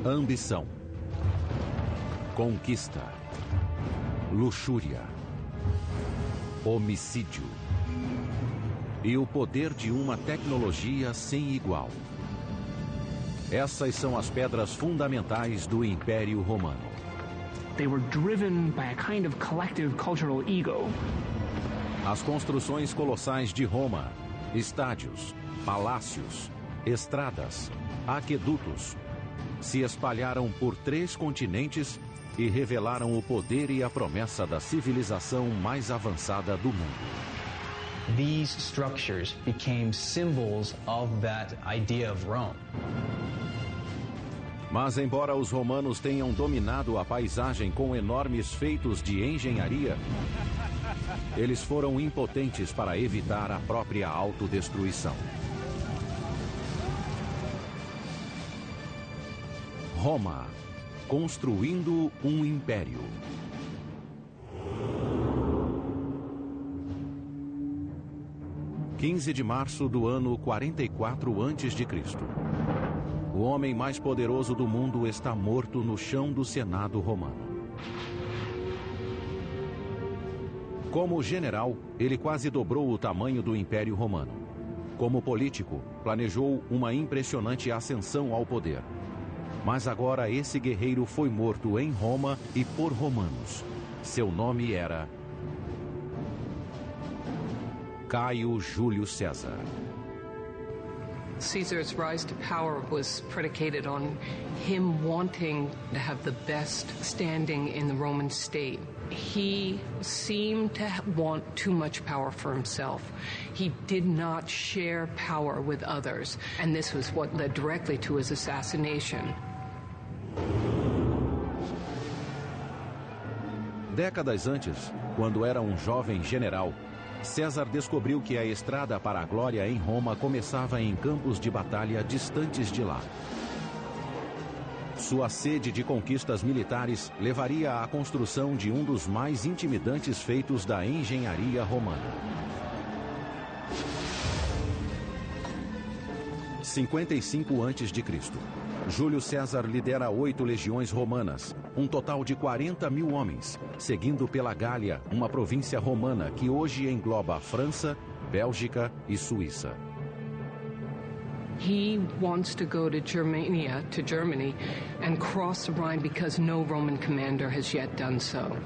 Ambição, conquista, luxúria, homicídio e o poder de uma tecnologia sem igual. Essas são as pedras fundamentais do Império Romano. They were driven by a kind of collective cultural ego. As construções colossais de Roma, estádios, palácios, estradas, aquedutos, se espalharam por 3 continentes e revelaram o poder e a promessa da civilização mais avançada do mundo. These structures became symbols of that idea of Rome. Mas embora os romanos tenham dominado a paisagem com enormes feitos de engenharia, eles foram impotentes para evitar a própria autodestruição. Roma, construindo um império. (15 de março do ano 44 a.C.) O homem mais poderoso do mundo está morto no chão do Senado romano. Como general, ele quase dobrou o tamanho do Império Romano. Como político, planejou uma impressionante ascensão ao poder. Mas agora esse guerreiro foi morto em Roma e por romanos. Seu nome era Caio Júlio César. Caesar's rise to power was predicated on him wanting to have the best standing in the Roman state. He seemed to want too much power for himself. He did not share power with others, and this was what led directly to his assassination. Décadas antes, quando era um jovem general, César descobriu que a estrada para a glória em Roma começava em campos de batalha distantes de lá. Sua sede de conquistas militares levaria à construção de um dos mais intimidantes feitos da engenharia romana. 55 a.C. Júlio César lidera 8 legiões romanas, um total de 40.000 homens, seguindo pela Gália, uma província romana que hoje engloba França, Bélgica e Suíça. He wants to go to Germany, and cross the Rhine because no Roman commander has yet done so.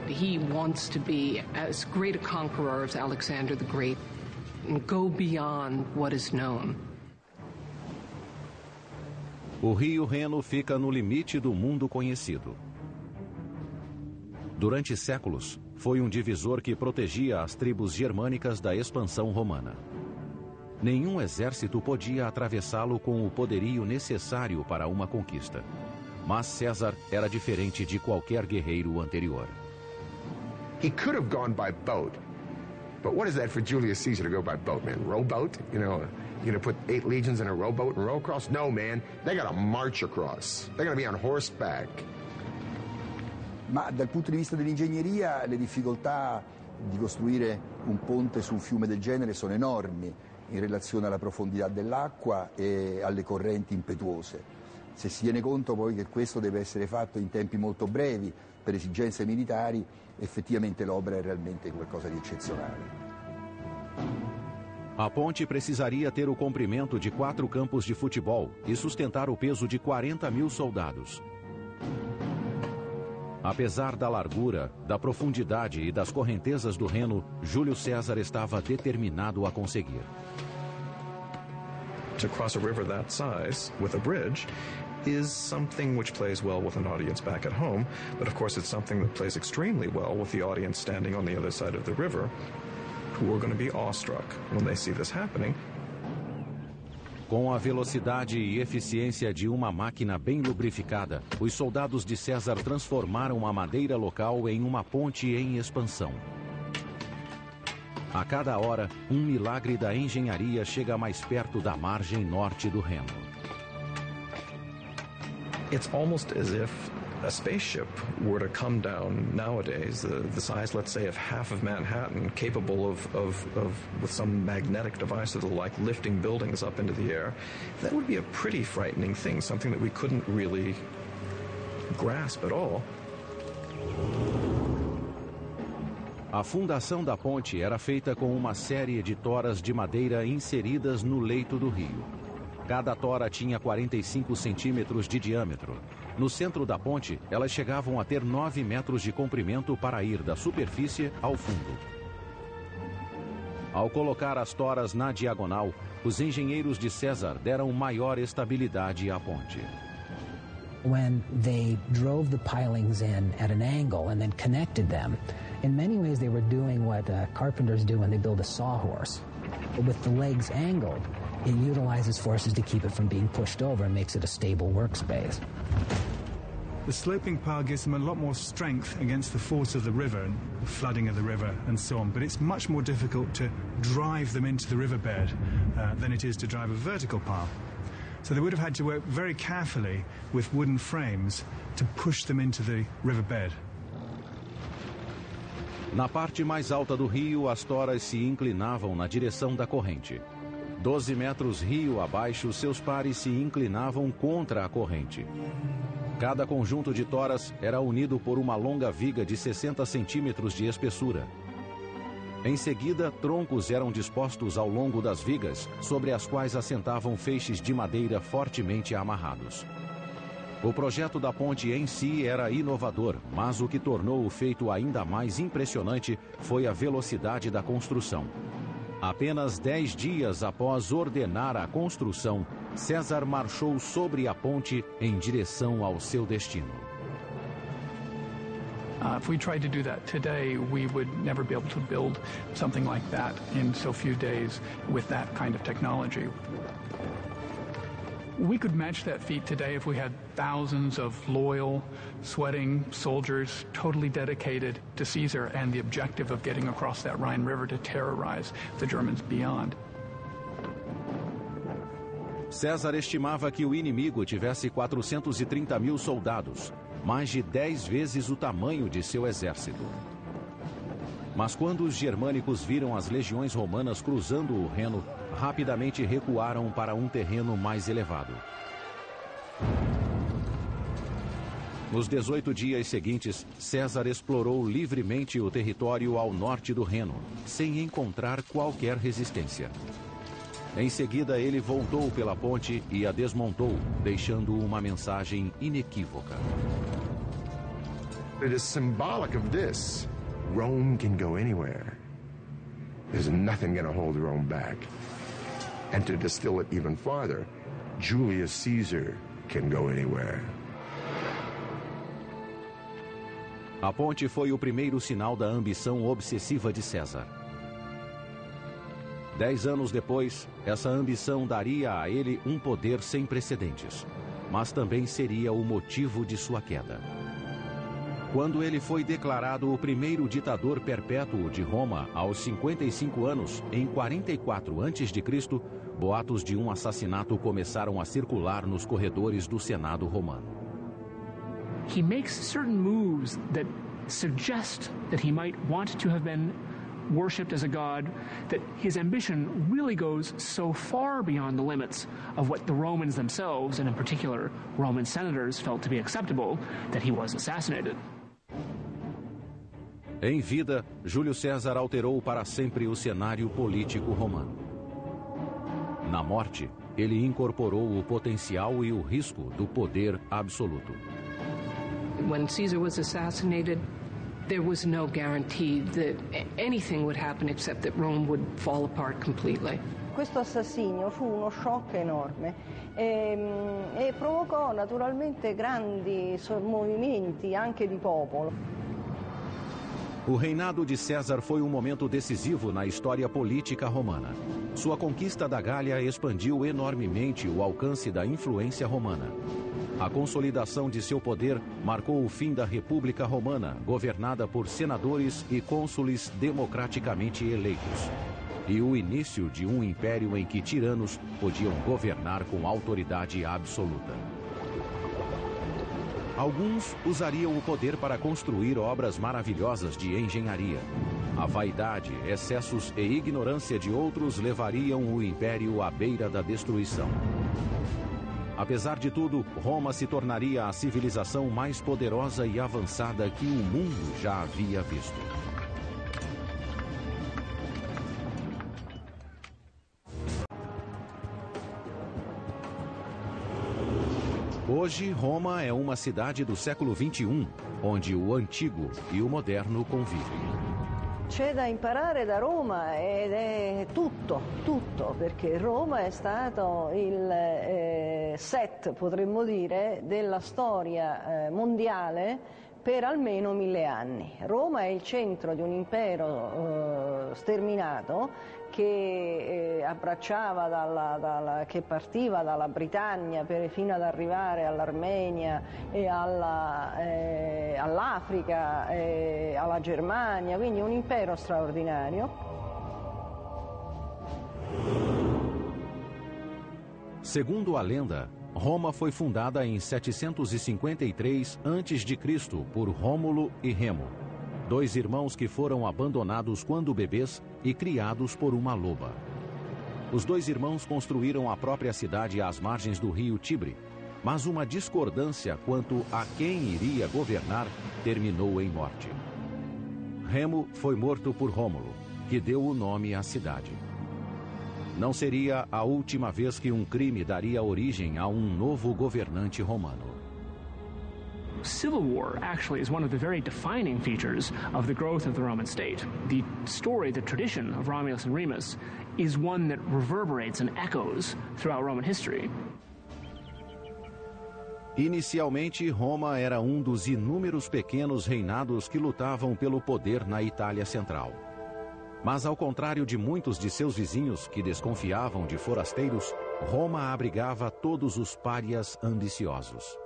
He wants to be as great a conqueror as Alexander the Great and go beyond what is known. O rio Reno fica no limite do mundo conhecido. Durante séculos, foi um divisor que protegia as tribos germânicas da expansão romana. Nenhum exército podia atravessá-lo com o poderio necessário para uma conquista. Mas César era diferente de qualquer guerreiro anterior. He could have gone by boat. But what is that for Julius Caesar to go by boat, man? Rowboat? You know, you're going to put 8 legions in a rowboat and row across? No, man. They got to march across. They're going to be on horseback. Ma dal punto di vista dell'ingegneria le difficoltà di costruire un ponte su un fiume del genere sono enormi in relazione alla profondità dell'acqua e alle correnti impetuose. Se si tiene conto poi che questo deve essere fatto in tempi molto brevi per esigenze militari, effettivamente l'opera è realmente qualcosa di eccezionale. A ponte precisaria ter o comprimento de 4 campos de futebol e sustentar o peso de 40.000 soldados. Apesar da largura, da profundidade e das correntezas do Reno, Júlio César estava determinado a conseguir. To cross a river that size with a bridge is something which plays well with an audience back at home, but of course it's something that plays extremely well with the audience standing on the other side of the river, who are going to be awestruck when they see this happening. Com a velocidade e eficiência de uma máquina bem lubrificada, os soldados de César transformaram a madeira local em uma ponte em expansão. A cada hora, um milagre da engenharia chega mais perto da margem norte do Reno. It's almost as if a spaceship were to come down nowadays, the size, let's say, of half of Manhattan, capable of with some magnetic device that'll like lifting buildings up into the air, that would be a pretty frightening thing, something that we couldn't really grasp at all. A fundação da ponte era feita com uma série de toras de madeira inseridas no leito do rio. Cada tora tinha 45 centímetros de diâmetro. No centro da ponte, elas chegavam a ter 9 metros de comprimento para ir da superfície ao fundo. Ao colocar as toras na diagonal, os engenheiros de César deram maior estabilidade à ponte. When they drove the pilings in at an angle and then connected them, in many ways they were doing what carpenters do when they build a sawhorse. But with the legs angled, it utilizes forces to keep it from being pushed over and makes it a stable workspace. The sloping pile gives them a lot more strength against the force of the river and the flooding of the river and so on, but it's much more difficult to drive them into the riverbed than it is to drive a vertical pile. So they would have had to work very carefully with wooden frames to push them into the riverbed. Na parte mais alta do rio, as toras se inclinavam na direção da corrente. 12 metros rio abaixo, seus pares se inclinavam contra a corrente. Cada conjunto de toras era unido por uma longa viga de 60 centímetros de espessura. Em seguida, troncos eram dispostos ao longo das vigas, sobre as quais assentavam feixes de madeira fortemente amarrados. O projeto da ponte em si era inovador, mas o que tornou o feito ainda mais impressionante foi a velocidade da construção. Apenas 10 dias após ordenar a construção, César marchou sobre a ponte em direção ao seu destino. If we tried to do that today, we would never be able to build something like that in so few days with that kind of technology. We could match that feat today if we had thousands of loyal, sweating soldiers totally dedicated to Caesar and the objective of getting across that Rhine River to terrorize the Germans beyond. César estimava que o inimigo tivesse 430 mil soldados, mais de 10 vezes o tamanho de seu exército. Mas quando os germânicos viram as legiões romanas cruzando o Reno, rapidamente recuaram para um terreno mais elevado. Nos 18 dias seguintes, César explorou livremente o território ao norte do Reno, sem encontrar qualquer resistência. Em seguida, ele voltou pela ponte e a desmontou, deixando uma mensagem inequívoca. It is symbolic of this. Rome can go anywhere. There's nothing going to hold Rome back. And to distill it even farther, Julius Caesar can go anywhere. A ponte foi o primeiro sinal da ambição obsessiva de César. 10 anos depois, essa ambição daria a ele um poder sem precedentes, mas também seria o motivo de sua queda. Quando ele foi declarado o primeiro ditador perpétuo de Roma aos 55 anos, em 44 a.C., boatos de um assassinato começaram a circular nos corredores do Senado romano. He makes certain moves that suggest that he might want to have been worshipped as a god, that his ambition really goes so far beyond the limits of what the Romans themselves, and in particular Roman senators, felt to be acceptable, that he was assassinated. Em vida, Júlio César alterou para sempre o cenário político romano. Na morte, ele incorporou o potencial e o risco do poder absoluto. When Caesar was assassinated, there was no guarantee that anything would happen except that Rome would fall apart completely. Questo assassinio fu uno shock enorme e provocò naturalmente grandi movimenti anche di popolo. O reinado de César foi um momento decisivo na história política romana. Sua conquista da Gália expandiu enormemente o alcance da influência romana. A consolidação de seu poder marcou o fim da República Romana, governada por senadores e cônsules democraticamente eleitos, e o início de um império em que tiranos podiam governar com autoridade absoluta. Alguns usariam o poder para construir obras maravilhosas de engenharia. A vaidade, excessos e ignorância de outros levariam o império à beira da destruição. Apesar de tudo, Roma se tornaria a civilização mais poderosa e avançada que o mundo já havia visto. Hoje, Roma é uma cidade do século XXI, onde o antigo e o moderno convivem. C'è da imparare da Roma ed è tutto, perché Roma è stato il set, potremmo dire, della storia mondiale per almeno 1000 anni. Roma è il centro di un impero sterminato che abbracciava che partiva dalla Britannia fino ad arrivare all'Armenia e all'Africa, alla Germania, quindi un impero straordinario. Segundo a lenda, Roma foi fundada em 753 a.C. por Rômulo e Remo, dois irmãos que foram abandonados quando bebês e criados por uma loba. Os dois irmãos construíram a própria cidade às margens do rio Tibre, mas uma discordância quanto a quem iria governar terminou em morte. Remo foi morto por Rômulo, que deu o nome à cidade. Não seria a última vez que um crime daria origem a um novo governante romano. Civil war actually is one of the very defining features of the growth of the Roman state. The story, the tradition of Romulus and Remus is one that reverberates and echoes throughout Roman history. Inicialmente, Roma era um dos inúmeros pequenos reinados que lutavam pelo poder na Itália Central. Mas, ao contrário de muitos de seus vizinhos que desconfiavam de forasteiros, Roma abrigava todos os párias ambiciosos.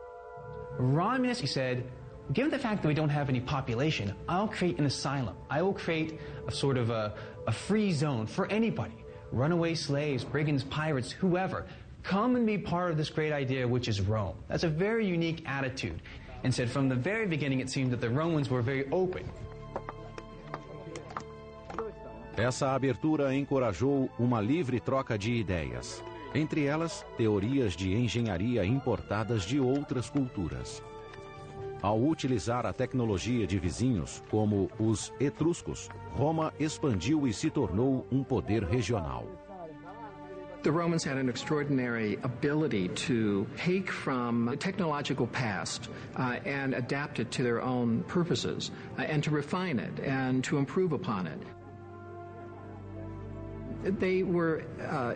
Romulus, he said, given the fact that we don't have any population, I'll create an asylum. I will create a sort of a free zone for anybody. Runaway slaves, brigands, pirates, whoever. Come and be part of this great idea, which is Rome. That's a very unique attitude. And said from the very beginning, it seemed that the Romans were very open. Essa abertura encorajou uma livre troca de ideias. Entre elas, teorias de engenharia importadas de outras culturas. Ao utilizar a tecnologia de vizinhos, como os etruscos, Roma expandiu e se tornou um poder regional. The Romans had an extraordinary ability to take from the technological past and adapt it to their own purposes and to refine it and to improve upon it. They were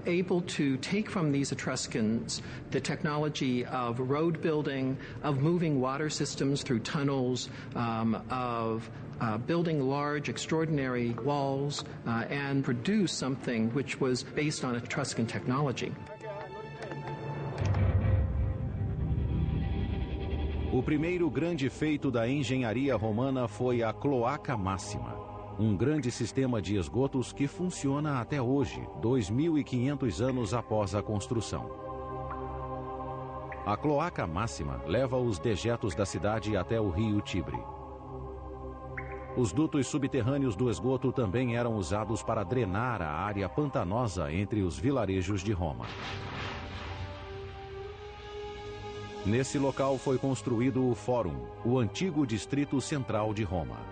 able to take from these Etruscans the technology of road building, of moving water systems through tunnels, of building large, extraordinary walls, and produce something which was based on Etruscan technology. O primeiro grande feito da engenharia romana foi a Cloaca Máxima. Um grande sistema de esgotos que funciona até hoje, 2.500 anos após a construção. A Cloaca Máxima leva os dejetos da cidade até o rio Tibre. Os dutos subterrâneos do esgoto também eram usados para drenar a área pantanosa entre os vilarejos de Roma. Nesse local foi construído o Fórum, o antigo distrito central de Roma.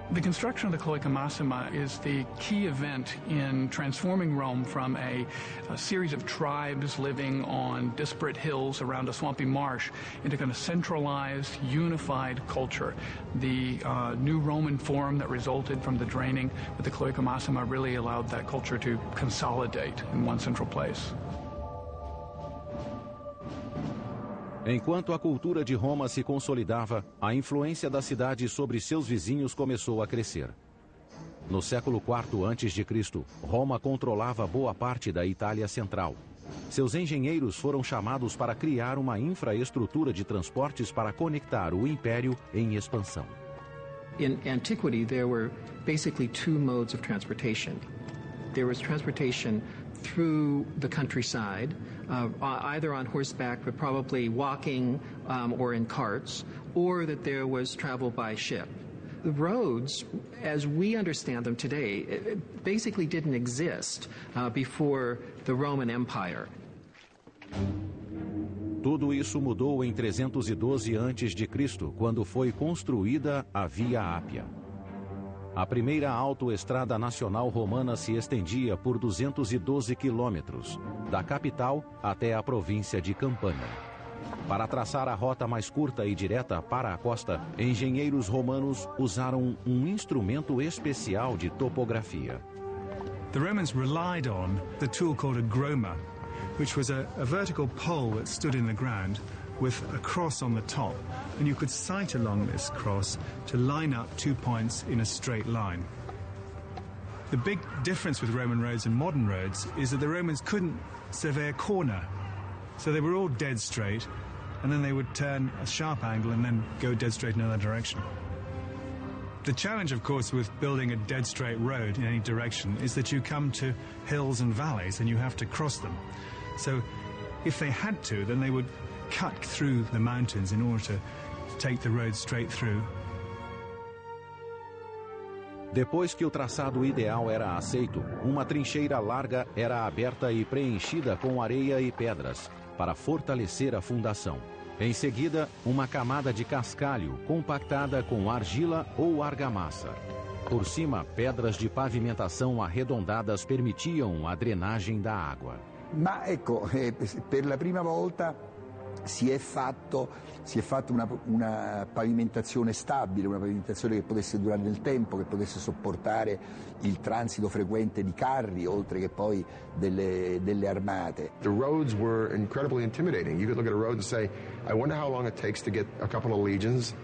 The construction of the Cloaca Massima is the key event in transforming Rome from a series of tribes living on disparate hills around a swampy marsh into kind of centralized, unified culture. The new Roman Forum that resulted from the draining with the Cloaca Massima really allowed that culture to consolidate in one central place. Enquanto a cultura de Roma se consolidava, a influência da cidade sobre seus vizinhos começou a crescer. No século IV a.C., Roma controlava boa parte da Itália Central. Seus engenheiros foram chamados para criar uma infraestrutura de transportes para conectar o império em expansão. In antiquity, there were basically two modes of transportation. There was transportation through the countryside, either on horseback, but probably walking or in carts, or that there was travel by ship. The roads, as we understand them today, basically didn't exist before the Roman Empire. Tudo isso mudou em 312 a.C., quando foi construída a Via Ápia. A primeira autoestrada nacional romana se estendia por 212 quilômetros, da capital até a província de Campania. Para traçar a rota mais curta e direta para a costa, engenheiros romanos usaram um instrumento especial de topografia. The Romans relied on the tool called a groma, which was a vertical pole that stood in the ground with a cross on the top, and you could sight along this cross to line up 2 points in a straight line. The big difference with Roman roads and modern roads is that the Romans couldn't survey a corner, so they were all dead straight, and then they would turn a sharp angle and then go dead straight in another direction. The challenge, of course, with building a dead straight road in any direction is that you come to hills and valleys and you have to cross them. So if they had to, then they would cut through the mountains in order to take the road straight through. Depois que o traçado ideal era aceito, uma trincheira larga era aberta e preenchida com areia e pedras, para fortalecer a fundação. Em seguida, uma camada de cascalho compactada com argila ou argamassa. Por cima, pedras de pavimentação arredondadas permitiam a drenagem da água. Ma ecco, per la prima volta si è fatto una pavimentazione stabile, una pavimentazione che potesse durare nel tempo, che potesse sopportare il transito frequente di carri, oltre che poi delle armate. The roads were incredibly intimidating. You could look at a road and say, I wonder how long it takes to get a couple of legions,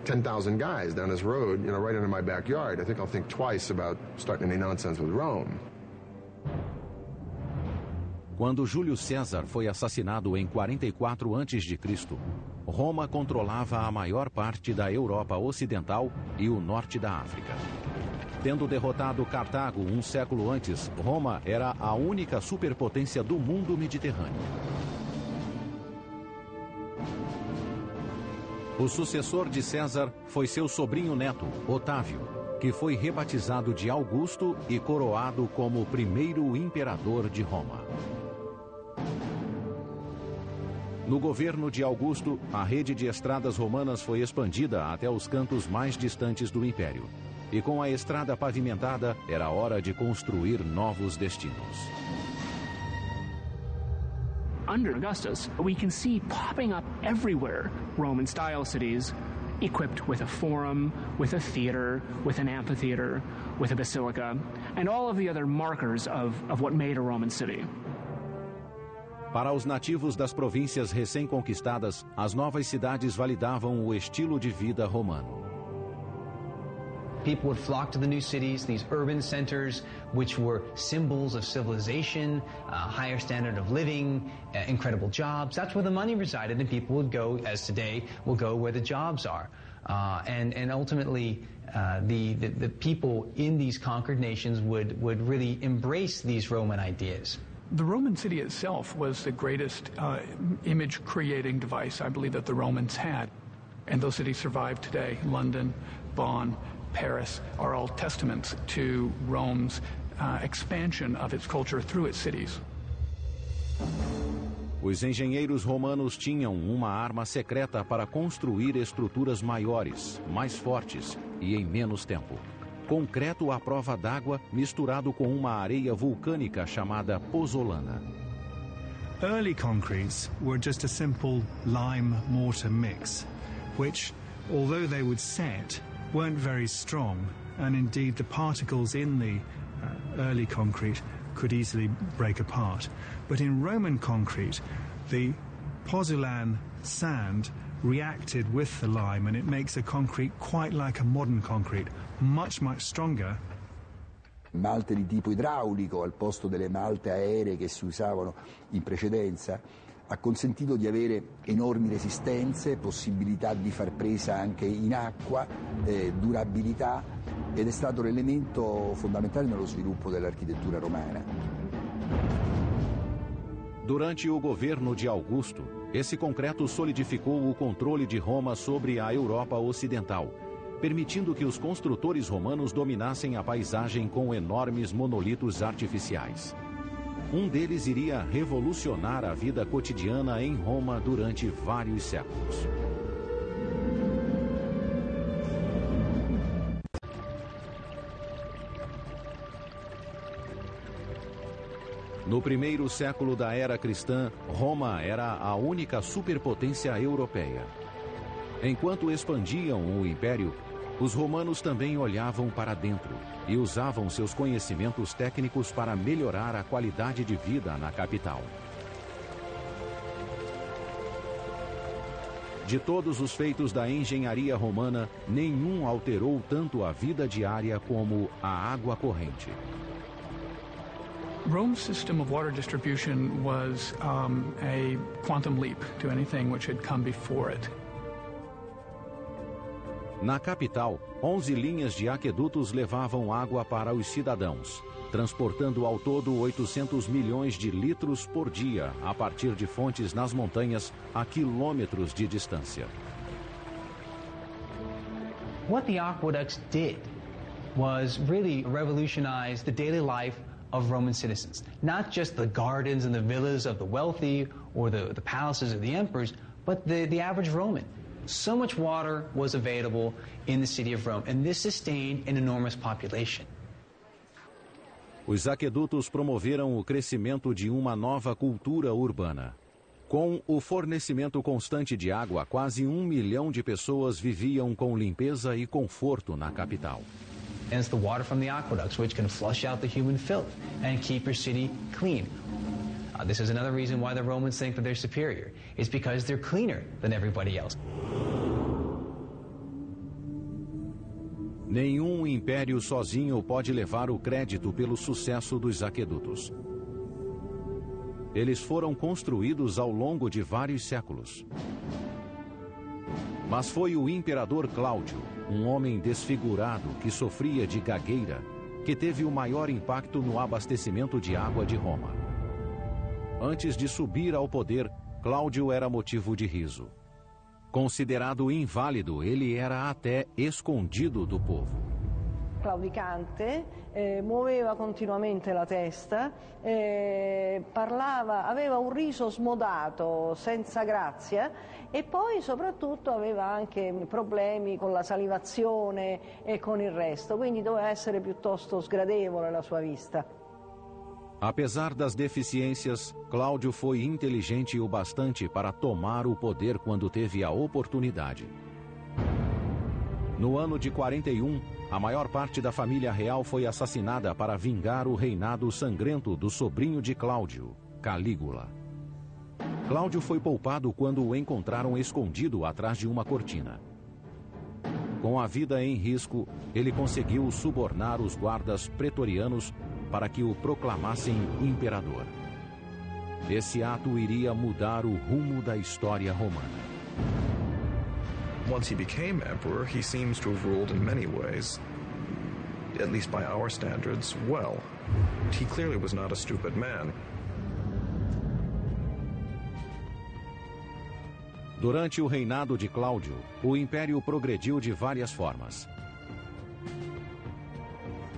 10,000 guys down this road, right into my backyard. I think I'll think twice about starting any nonsense with Rome. Quando Júlio César foi assassinado em 44 a.C., Roma controlava a maior parte da Europa Ocidental e o norte da África. Tendo derrotado Cartago um século antes, Roma era a única superpotência do mundo mediterrâneo. O sucessor de César foi seu sobrinho neto, Otávio, que foi rebatizado de Augusto e coroado como o primeiro imperador de Roma. No governo de Augusto, a rede de estradas romanas foi expandida até os cantos mais distantes do império. E com a estrada pavimentada, era hora de construir novos destinos. Under Augustus, we can see popping up everywhere Roman-style cities equipped with a forum, with a theater, with an amphitheater, with a basilica, and all of the other markers of what made a Roman city. Para os nativos das províncias recém-conquistadas, as novas cidades validavam o estilo de vida romano. People would flock to the new cities, these urban centers, which were symbols of civilization, higher standard of living, incredible jobs. That's where the money resided, and people would go, as today, will go where the jobs are. And ultimately, the people in these conquered nations would really embrace these Roman ideas. The Roman city itself was the greatest image-creating device, I believe, that the Romans had. And those cities survive today. London, Bonn, Paris are all testaments to Rome's expansion of its culture through its cities. Os engenheiros romanos tinham uma arma secreta para construir estruturas maiores, mais fortes e em menos tempo. Concreto à prova d'água misturado com uma areia vulcânica chamada pozzolana. Early concretes were just a simple lime mortar mix, which, although they would set, weren't very strong, and indeed the particles in the early concrete could easily break apart. But in Roman concrete, the pozzolan sand reacted with the lime, and it makes a concrete quite like a modern concrete, much stronger. Malte di tipo idraulico al posto delle malte aeree che si usavano in precedenza ha consentito di avere enormi resistenze, possibilità di far presa anche in acqua, durabilità, ed è stato l'elemento fondamentale nello sviluppo dell'architettura romana. Durante o governo de Augusto, esse concreto solidificou o controle de Roma sobre a Europa Ocidental, permitindo que os construtores romanos dominassem a paisagem com enormes monolitos artificiais. Um deles iria revolucionar a vida cotidiana em Roma durante vários séculos. No primeiro século da era cristã, Roma era a única superpotência europeia. Enquanto expandiam o império, os romanos também olhavam para dentro e usavam seus conhecimentos técnicos para melhorar a qualidade de vida na capital. De todos os feitos da engenharia romana, nenhum alterou tanto a vida diária como a água corrente. Rome's system of water distribution was a quantum leap to anything which had come before it. Na capital, 11 linhas de aquedutos levavam água para os cidadãos, transportando ao todo 800 milhões de litros por dia a partir de fontes nas montanhas a quilômetros de distância. What the aqueducts did was really revolutionize the daily life of Roman citizens. Not just the gardens and the villas of the wealthy or the palaces of the emperors, but the average Roman. So much water was available in the city of Rome, and this sustained an enormous population. Os aquedutos promoveram o crescimento de uma nova cultura urbana. Com o fornecimento constante de água, quase 1 milhão de pessoas viviam com limpeza e conforto na capital. And it's the water from the aqueducts which can flush out the human filth and keep your city clean. This is another reason why the Romans think that they're superior. It's because they're cleaner than everybody else. Nenhum império sozinho pode levar o crédito pelo sucesso dos aquedutos. Eles foram construídos ao longo de vários séculos. Mas foi o imperador Cláudio, um homem desfigurado que sofria de gagueira, que teve o maior impacto no abastecimento de água de Roma. Antes de subir ao poder, Cláudio era motivo de riso. Considerado inválido, ele era até escondido do povo. Claudicante, muoveva continuamente la testa, parlava, aveva un riso smodato, senza grazia, e poi soprattutto aveva anche problemi con la salivazione e con il resto, quindi doveva essere piuttosto sgradevole la sua vista. Apesar das deficiências, Cláudio foi inteligente o bastante para tomar o poder quando teve a oportunidade. No ano de 41, a maior parte da família real foi assassinada para vingar o reinado sangrento do sobrinho de Cláudio, Calígula. Cláudio foi poupado quando o encontraram escondido atrás de uma cortina. Com a vida em risco, ele conseguiu subornar os guardas pretorianos para que o proclamassem imperador. Esse ato iria mudar o rumo da história romana. Once he became emperor, he seems to have ruled in many ways, at least by our standards, well. He clearly was not a stupid man. Durante o reinado de Cláudio, o império progrediu de várias formas.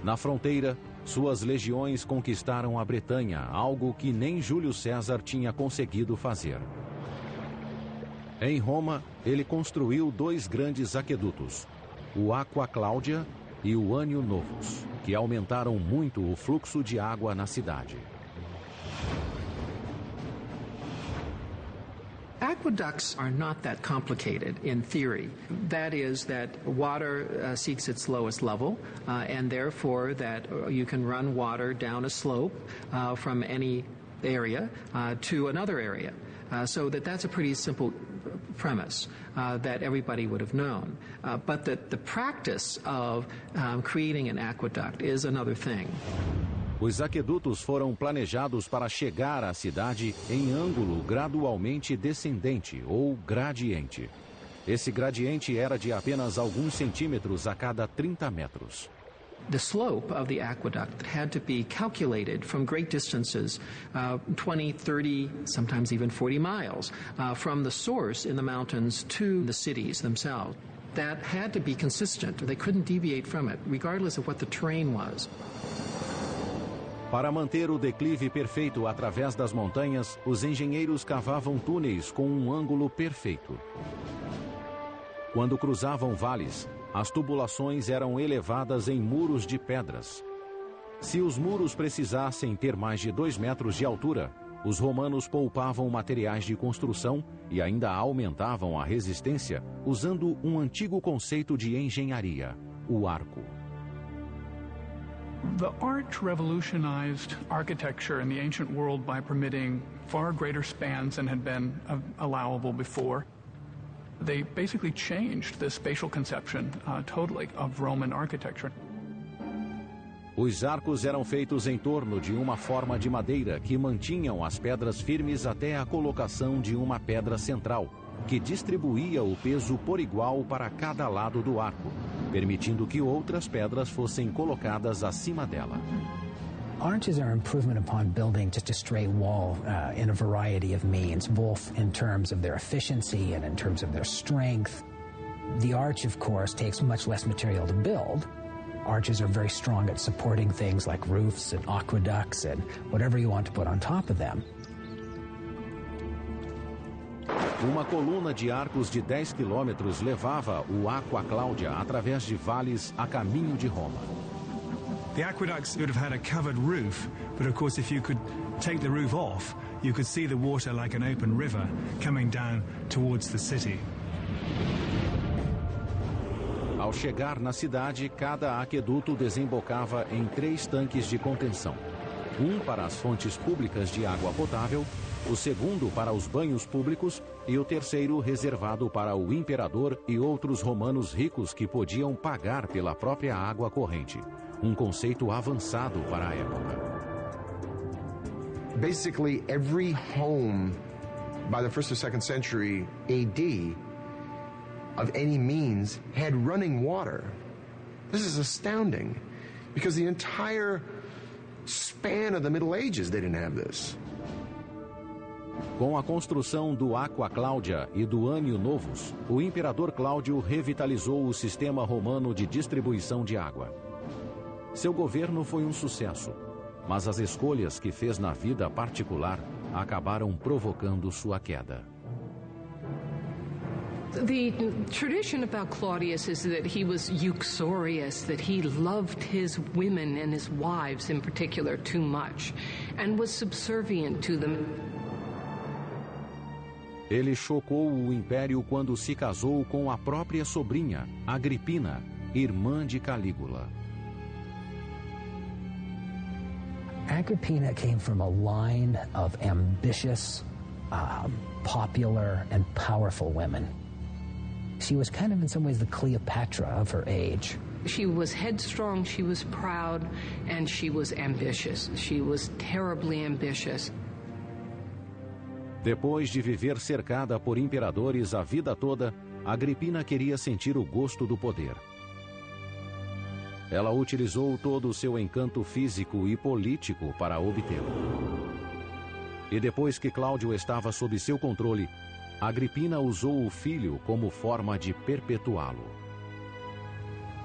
Na fronteira, suas legiões conquistaram a Bretanha, algo que nem Júlio César tinha conseguido fazer. Em Roma, ele construiu 2 grandes aquedutos, o Aqua Claudia e o Anio Novus, que aumentaram muito o fluxo de água na cidade. Aqueducts are not that complicated in theory. That is that water seeks its lowest level, and therefore that you can run water down a slope from any area to another area. So that's a pretty simple premise that everybody would have known. But the practice of creating an aqueduct is another thing. Os aquedutos foram planejados para chegar à cidade em ângulo gradualmente descendente ou gradiente. Esse gradiente era de apenas alguns centímetros a cada 30 metros. The slope of the aqueduct had to be calculated from great distances, 20, 30, sometimes even 40 miles, from the source in the mountains to the cities themselves. That had to be consistent. They couldn't deviate from it, regardless of what the terrain was. Para manter o declive perfeito através das montanhas, os engenheiros cavavam túneis com um ângulo perfeito. Quando cruzavam vales, as tubulações eram elevadas em muros de pedras. Se os muros precisassem ter mais de 2 metros de altura, os romanos poupavam materiais de construção e ainda aumentavam a resistência usando um antigo conceito de engenharia, o arco. The arch revolutionized architecture in the ancient world by permitting far greater spans than had been allowable before. They basically changed the spatial conception totally of Roman architecture. Os arcos eram feitos em torno de uma forma de madeira que mantinham as pedras firmes até a colocação de uma pedra central, que distribuía o peso por igual para cada lado do arco, permitindo que outras pedras fossem colocadas acima dela. Arches are improvement upon building just a straight wall in a variety of means, both in terms of their efficiency and in terms of their strength. The arch, of course, takes much less material to build. Arches are very strong at supporting things like roofs and aqueducts and whatever you want to put on top of them. Uma coluna de arcos de 10 quilômetros levava o Aqua Claudia através de vales a caminho de Roma. The aqueducts would have had a covered roof, but of course if you could take the roof off, you could see the water like an open river coming down towards the city. Ao chegar na cidade, cada aqueduto desembocava em 3 tanques de contenção. Um para as fontes públicas de água potável, o segundo para os banhos públicos e o terceiro reservado para o imperador e outros romanos ricos que podiam pagar pela própria água corrente. Um conceito avançado para a época. Basically, every home by the 1st or 2nd century AD of any means had running water. This is astounding because the entire span of the Middle Ages they didn't have this. Com a construção do Aqua Claudia e do Ânio Novus, o imperador Cláudio revitalizou o sistema romano de distribuição de água. Seu governo foi um sucesso, mas as escolhas que fez na vida particular acabaram provocando sua queda. The tradition about Claudius is that he was uxorious, that he loved his women and his wives in particular too much, and was subservient to them. Ele chocou o império quando se casou com a própria sobrinha, Agripina, irmã de Calígula. Agrippina came from a line of ambitious, popular, and powerful women. She was kind of in some ways the Cleopatra of her age. She was headstrong, she was proud, and she was ambitious. She was terribly ambitious. Depois de viver cercada por imperadores a vida toda, Agripina queria sentir o gosto do poder. Ela utilizou todo o seu encanto físico e político para obtê-lo. E depois que Cláudio estava sob seu controle, Agripina usou o filho como forma de perpetuá-lo.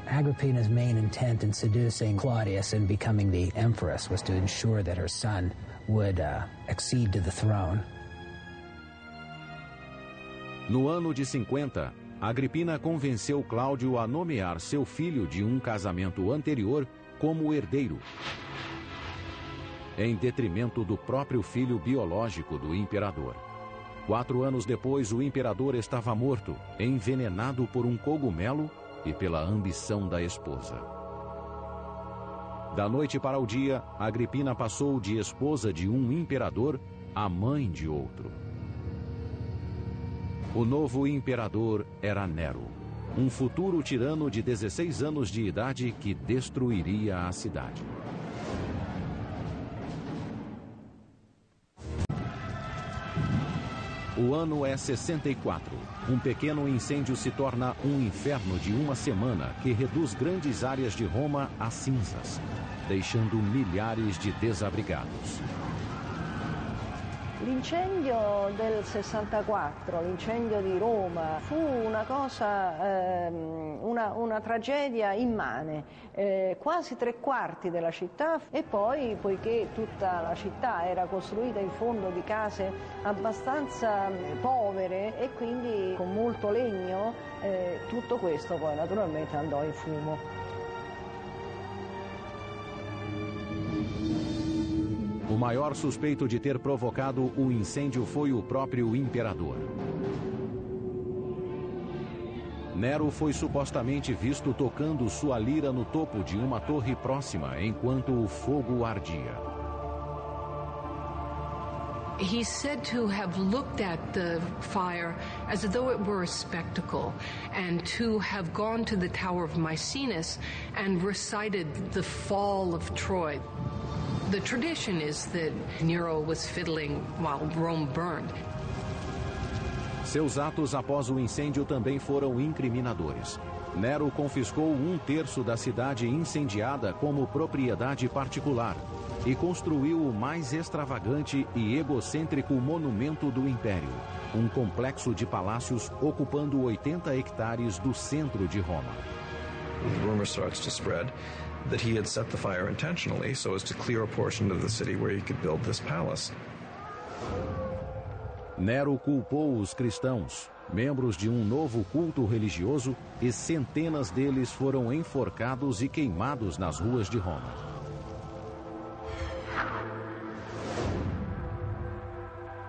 Agrippina's main intent in seducing Claudius and becoming the empress was to ensure that her son would accede to the throne. No ano de 50, Agripina convenceu Cláudio a nomear seu filho de um casamento anterior como herdeiro, em detrimento do próprio filho biológico do imperador. 4 anos depois, o imperador estava morto, envenenado por um cogumelo e pela ambição da esposa. Da noite para o dia, Agripina passou de esposa de um imperador a mãe de outro. O novo imperador era Nero, um futuro tirano de 16 anos de idade que destruiria a cidade. O ano é 64. Um pequeno incêndio se torna um inferno de uma semana que reduz grandes áreas de Roma a cinzas, deixando milhares de desabrigados. L'incendio del 64, l'incendio di Roma, fu una cosa, una tragedia immane, quasi 3/4 della città, e poi, poiché tutta la città era costruita in fondo di case abbastanza povere e quindi con molto legno, tutto questo poi naturalmente andò in fumo. O maior suspeito de ter provocado o incêndio foi o próprio imperador. Nero foi supostamente visto tocando sua lira no topo de uma torre próxima enquanto o fogo ardia. He's said to have looked at the fire as though it were a spectacle, and to have gone to the Tower of Maecenas and recited the fall of Troy. The tradition is that Nero was fiddling while Rome burned. Seus atos após o incêndio também foram incriminadores. Nero confiscou 1/3 da cidade incendiada como propriedade particular e construiu o mais extravagante e egocêntrico monumento do Império, um complexo de palácios ocupando 80 hectares do centro de Roma. The rumor starts to spread that he had set the fire intentionally so as to clear a portion of the city where he could build this palace. Nero culpou os cristãos, membros de um novo culto religioso, e centenas deles foram enforcados e queimados nas ruas de Roma.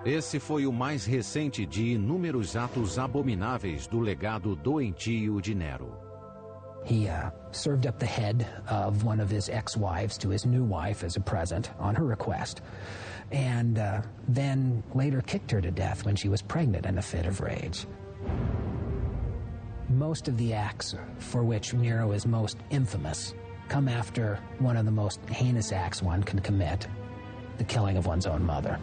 Esse foi o mais recente de inúmeros atos abomináveis do legado doentio de Nero. He served up the head of one of his ex-wives to his new wife as a present on her request, and then later kicked her to death when she was pregnant in a fit of rage. Most of the acts for which Nero is most infamous come after one of the most heinous acts one can commit, the killing of one's own mother.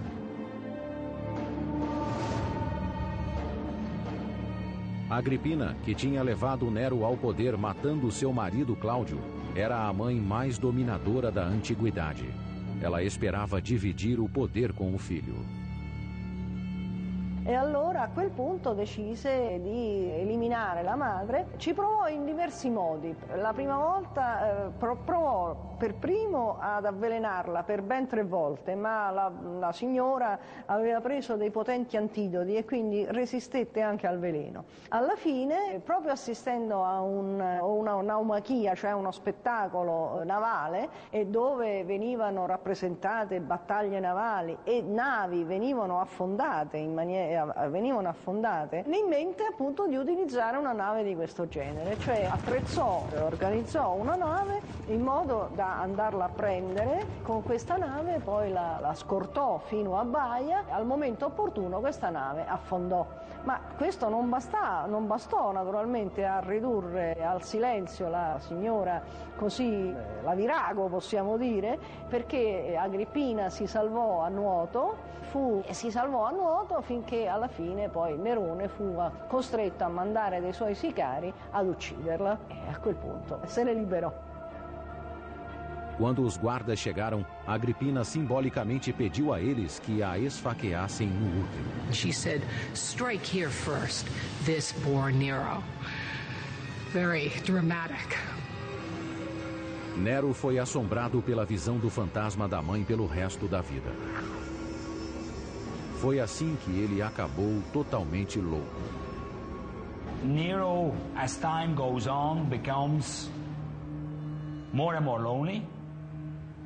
Agripina, que tinha levado Nero ao poder matando seu marido Cláudio, era a mãe mais dominadora da antiguidade. Ela esperava dividir o poder com o filho. E allora a quel punto decise di eliminare la madre. Ci provò in diversi modi. La prima volta provò per primo ad avvelenarla per ben 3 volte, ma la signora aveva preso dei potenti antidoti e quindi resistette anche al veleno. Alla fine, proprio assistendo a una naumachia, cioè uno spettacolo navale, e dove venivano rappresentate battaglie navali e navi venivano affondate né in mente appunto di utilizzare una nave di questo genere, cioè organizzò una nave in modo da andarla a prendere con questa nave, poi la scortò fino a baia, al momento opportuno questa nave affondò. Ma questo non bastò naturalmente a ridurre al silenzio la signora, così la virago possiamo dire, perché Agrippina si salvò a nuoto finché alla fine poi Nerone fu costretto a mandare dei suoi sicari ad ucciderla, e a quel punto se ne liberò. Quando os guardas chegaram, Agripina simbolicamente pediu a eles que a esfaqueassem no útero. She said, "Strike here first. This bore Nero." Very dramatic. Nero foi assombrado pela visão do fantasma da mãe pelo resto da vida. Foi assim que ele acabou totalmente louco. Nero, as time goes on, becomes more and more lonely,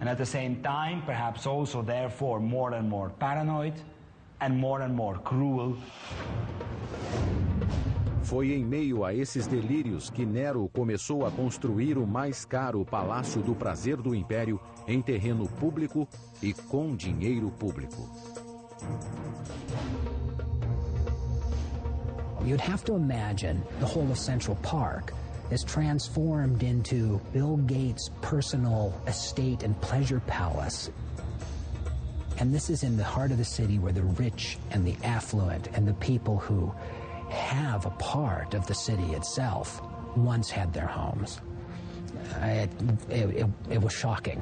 and at the same time, perhaps also therefore more and more paranoid and more cruel. Foi em meio a esses delírios que Nero começou a construir o mais caro palácio do prazer do Império em terreno público e com dinheiro público. You'd have to imagine the whole of Central Park is transformed into Bill Gates' personal estate and pleasure palace. And this is in the heart of the city where the rich and the affluent and the people who have a part of the city itself once had their homes. It was shocking.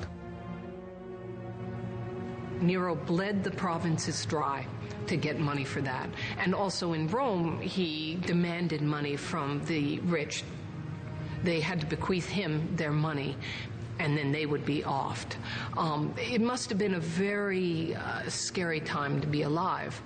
Nero bled the provinces dry to get money for that. And also in Rome, he demanded money from the rich. They had to bequeath him their money, and then they would be offed. It must have been a very scary time to be alive.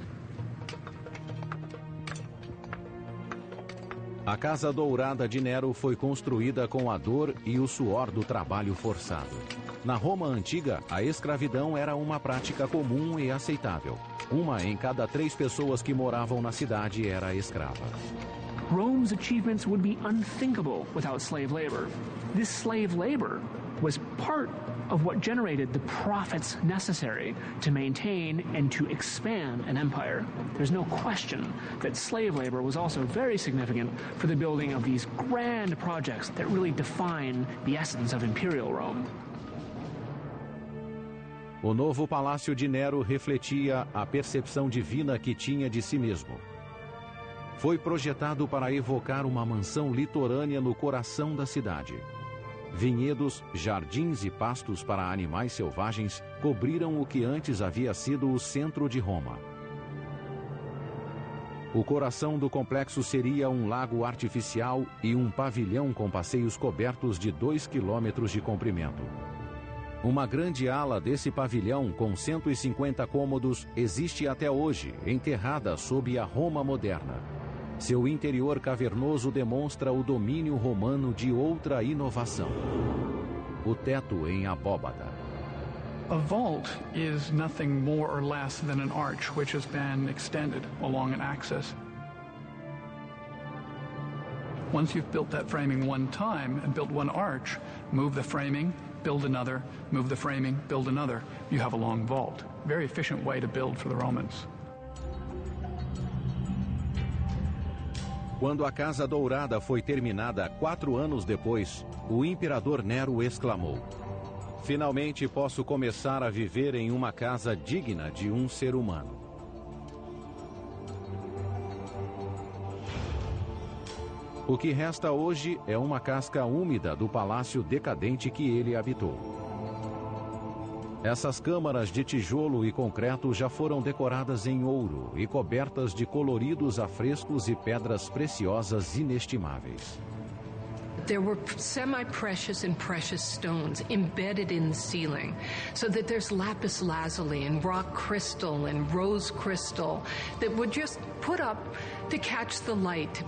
A Casa Dourada de Nero foi construída com a dor e o suor do trabalho forçado. Na Roma antiga, a escravidão era uma prática comum e aceitável. Uma em cada 3 pessoas que moravam na cidade era escrava. Rome's achievements would be unthinkable without slave labor. This slave labor was part of what generated the profits necessary to maintain and to expand an empire. There's no question that slave labor was also very significant for the building of these grand projects that really define the essence of imperial Rome. O novo palácio de Nero refletia a percepção divina que tinha de si mesmo. Foi projetado para evocar uma mansão litorânea no coração da cidade. Vinhedos, jardins e pastos para animais selvagens cobriram o que antes havia sido o centro de Roma. O coração do complexo seria um lago artificial e um pavilhão com passeios cobertos de 2 quilômetros de comprimento. Uma grande ala desse pavilhão, com 150 cômodos, existe até hoje, enterrada sob a Roma moderna. Seu interior cavernoso demonstra o domínio romano de outra inovação: o teto em abóbada. A vault is nothing more or less than an arch which has been extended along an axis. Once you've built that framing one time and built one arch, move the framing, build another, move the framing, build another. You have a long vault. Very efficient way to build for the Romans. Quando a Casa Dourada foi terminada 4 anos depois, o imperador Nero exclamou: "Finalmente posso começar a viver em uma casa digna de um ser humano." O que resta hoje é uma casca úmida do palácio decadente que ele habitou. Essas câmaras de tijolo e concreto já foram decoradas em ouro e cobertas de coloridos afrescos e pedras preciosas inestimáveis. There were semi-precious and precious stones embedded in the ceiling, so that there's lapis lazuli and rock crystal and rose crystal that would just put up to catch the light.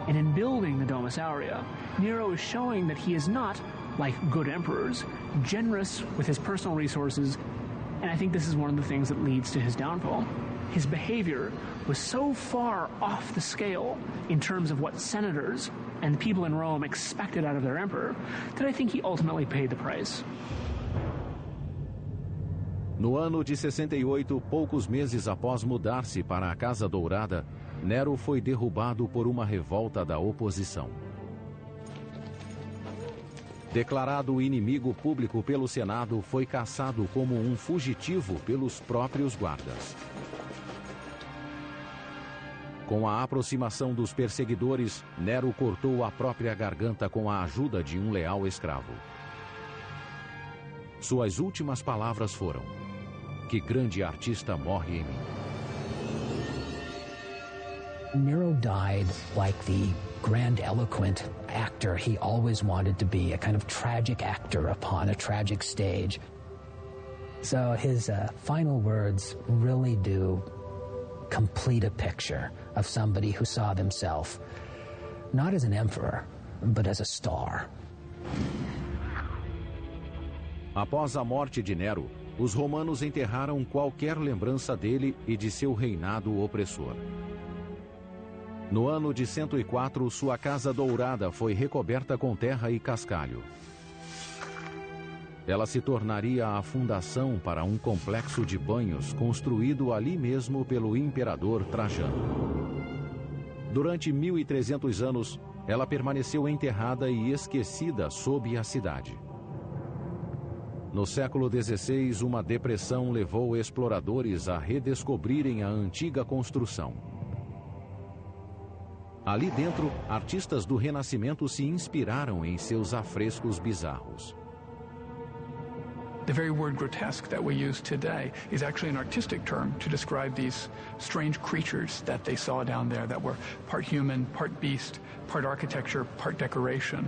And in building the Domus Aurea, Nero is showing that he is not, like good emperors, generous with his personal resources, and I think this is one of the things that leads to his downfall. His behavior was so far off the scale in terms of what senators and the people in Rome expected out of their emperor that I think he ultimately paid the price. No ano de 68, poucos meses após mudar-se para a Casa Dourada, Nero foi derrubado por uma revolta da oposição. Declarado inimigo público pelo Senado, foi caçado como um fugitivo pelos próprios guardas. Com a aproximação dos perseguidores, Nero cortou a própria garganta com a ajuda de um leal escravo. Suas últimas palavras foram: "Que grande artista morre em mim." Nero died like the grandiloquent actor he always wanted to be, a kind of tragic actor upon a tragic stage. So his final words really do complete a picture of somebody who saw themselves not as an emperor, but as a star. Após a morte de Nero, os romanos enterraram qualquer lembrança dele e de seu reinado opressor. No ano de 104, sua Casa Dourada foi recoberta com terra e cascalho. Ela se tornaria a fundação para um complexo de banhos construído ali mesmo pelo imperador Trajano. Durante 1300 anos, ela permaneceu enterrada e esquecida sob a cidade. No século XVI, uma depressão levou exploradores a redescobrirem a antiga construção. Ali dentro, artistas do Renascimento se inspiraram em seus afrescos bizarros. The very word grotesque that we use today is actually an artistic term to describe these strange creatures that they saw down there that were part human, part beast, part architecture, part decoration.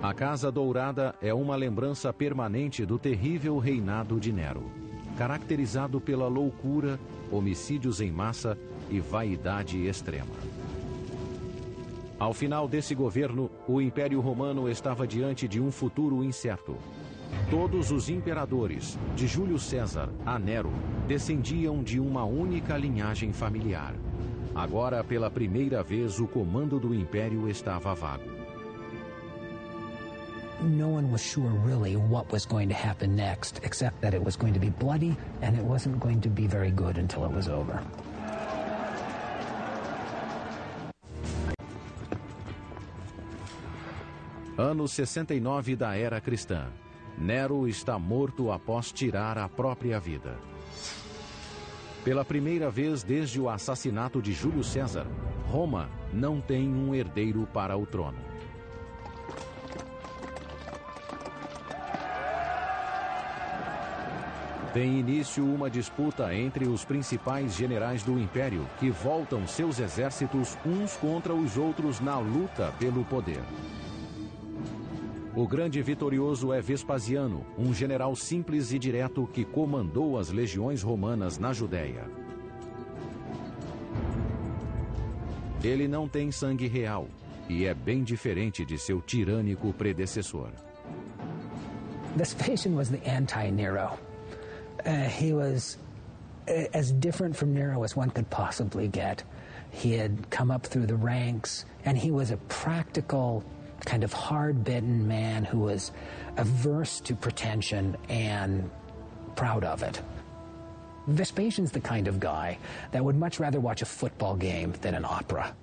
A Casa Dourada é uma lembrança permanente do terrível reinado de Nero, caracterizado pela loucura, homicídios em massa e vaidade extrema. Ao final desse governo, o Império Romano estava diante de um futuro incerto. Todos os imperadores, de Júlio César a Nero, descendiam de uma única linhagem familiar. Agora, pela primeira vez, o comando do Império estava vago. No one was sure really what was going to happen next, except that it was going to be bloody and it wasn't going to be very good until it was over. Ano 69 da Era Cristã. Nero está morto após tirar a própria vida. Pela primeira vez desde o assassinato de Júlio César, Roma não tem um herdeiro para o trono. Tem início uma disputa entre os principais generais do Império, que voltam seus exércitos uns contra os outros na luta pelo poder. O grande vitorioso é Vespasiano, um general simples e direto que comandou as legiões romanas na Judéia. Ele não tem sangue real e é bem diferente de seu tirânico predecessor. Vespasian was the anti-Nero. He was as different from Nero as one could possibly get. He had come up through the ranks, and he was a practical, kind of hard-bitten man who was averse to pretension and proud of it. Vespasian's the kind of guy that would much rather watch a football game than an opera.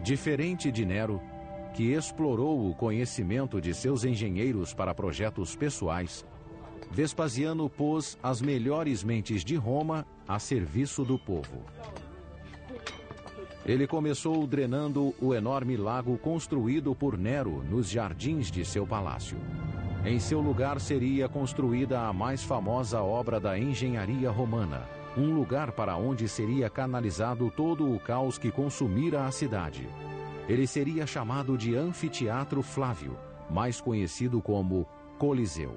Diferente de Nero, que explorou o conhecimento de seus engenheiros para projetos pessoais, Vespasiano pôs as melhores mentes de Roma a serviço do povo. Ele começou drenando o enorme lago construído por Nero nos jardins de seu palácio. Em seu lugar seria construída a mais famosa obra da engenharia romana, um lugar para onde seria canalizado todo o caos que consumira a cidade. Ele seria chamado de Anfiteatro Flávio, mais conhecido como Coliseu.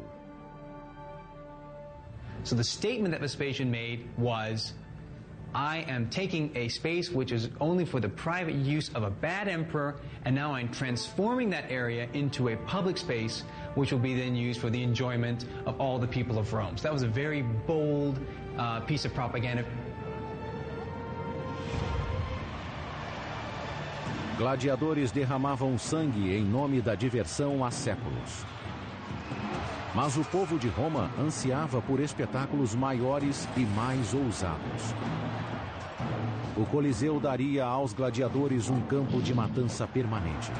So the statement that Vespasian made was, I am taking a space which is only for the private use of a bad emperor, and now I'm transforming that area into a public space which will be then used for the enjoyment of all the people of Rome. So that was a very bold piece of propaganda. Gladiadores derramavam sangue em nome da diversão há séculos. Mas o povo de Roma ansiava por espetáculos maiores e mais ousados. O Coliseu daria aos gladiadores um campo de matança permanente.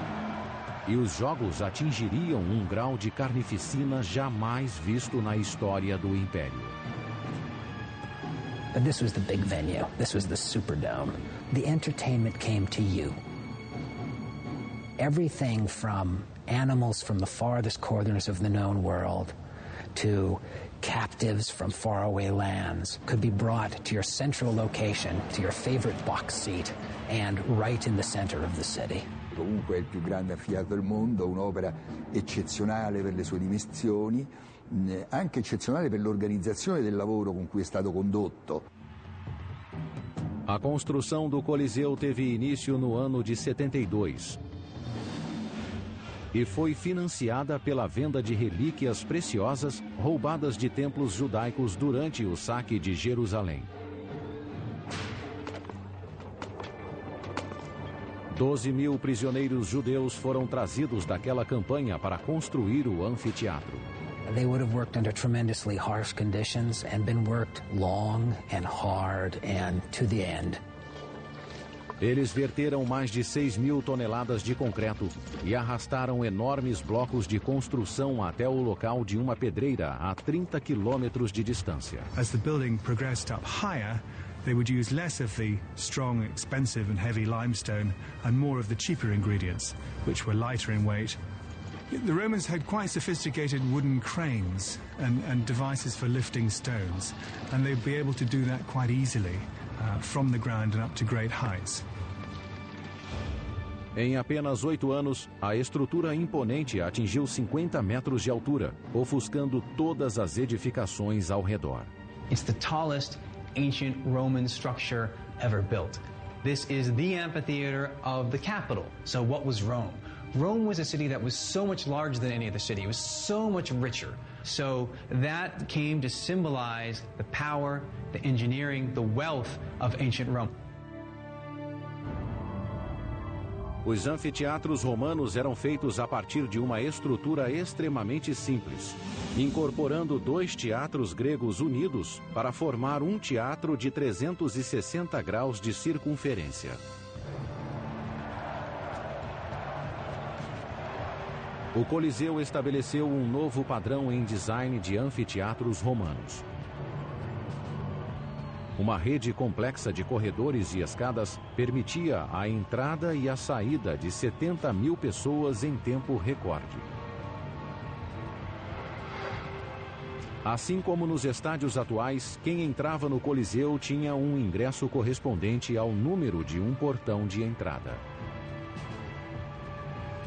E os jogos atingiriam um grau de carnificina jamais visto na história do Império. But this was the big venue. This was the Superdome. The entertainment came to you. Everything from animals from the farthest corners of the known world to captives from faraway lands could be brought to your central location, to your favorite box seat, and right in the center of the city. Comunque è il più grande anfiteatro del mondo, un'opera eccezionale per le sue dimensioni, anche eccezionale per l'organizzazione del lavoro con cui è stato condotto. A construção do Coliseu teve início no ano de 72. E foi financiada pela venda de relíquias preciosas roubadas de templos judaicos durante o saque de Jerusalém. 12.000 prisioneiros judeus foram trazidos daquela campanha para construir o anfiteatro. They would have worked under tremendously harsh conditions and been worked long and hard and to the end. Eles verteram mais de 6.000 toneladas de concreto e arrastaram enormes blocos de construção até o local de uma pedreira a 30 quilômetros de distância. As the building progressed up higher, they would use less of the strong, expensive and heavy limestone and more of the cheaper ingredients, which were lighter in weight. The Romans had quite sophisticated wooden cranes and devices for lifting stones, and they'd be able to do that quite easily from the ground and up to great heights. Em apenas 8 anos, a estrutura imponente atingiu 50 metros de altura, ofuscando todas as edificações ao redor. It's the tallest ancient Roman structure ever built. This is the amphitheater of the capital. So what was Rome? Rome was a city that was so much larger than any other city. It was so much richer. So that came to symbolize the power, the engineering, the wealth of ancient Rome. Os anfiteatros romanos eram feitos a partir de uma estrutura extremamente simples, incorporando 2 teatros gregos unidos para formar um teatro de 360 graus de circunferência. O Coliseu estabeleceu um novo padrão em design de anfiteatros romanos. Uma rede complexa de corredores e escadas permitia a entrada e a saída de 70.000 pessoas em tempo recorde. Assim como nos estádios atuais, quem entrava no Coliseu tinha um ingresso correspondente ao número de um portão de entrada.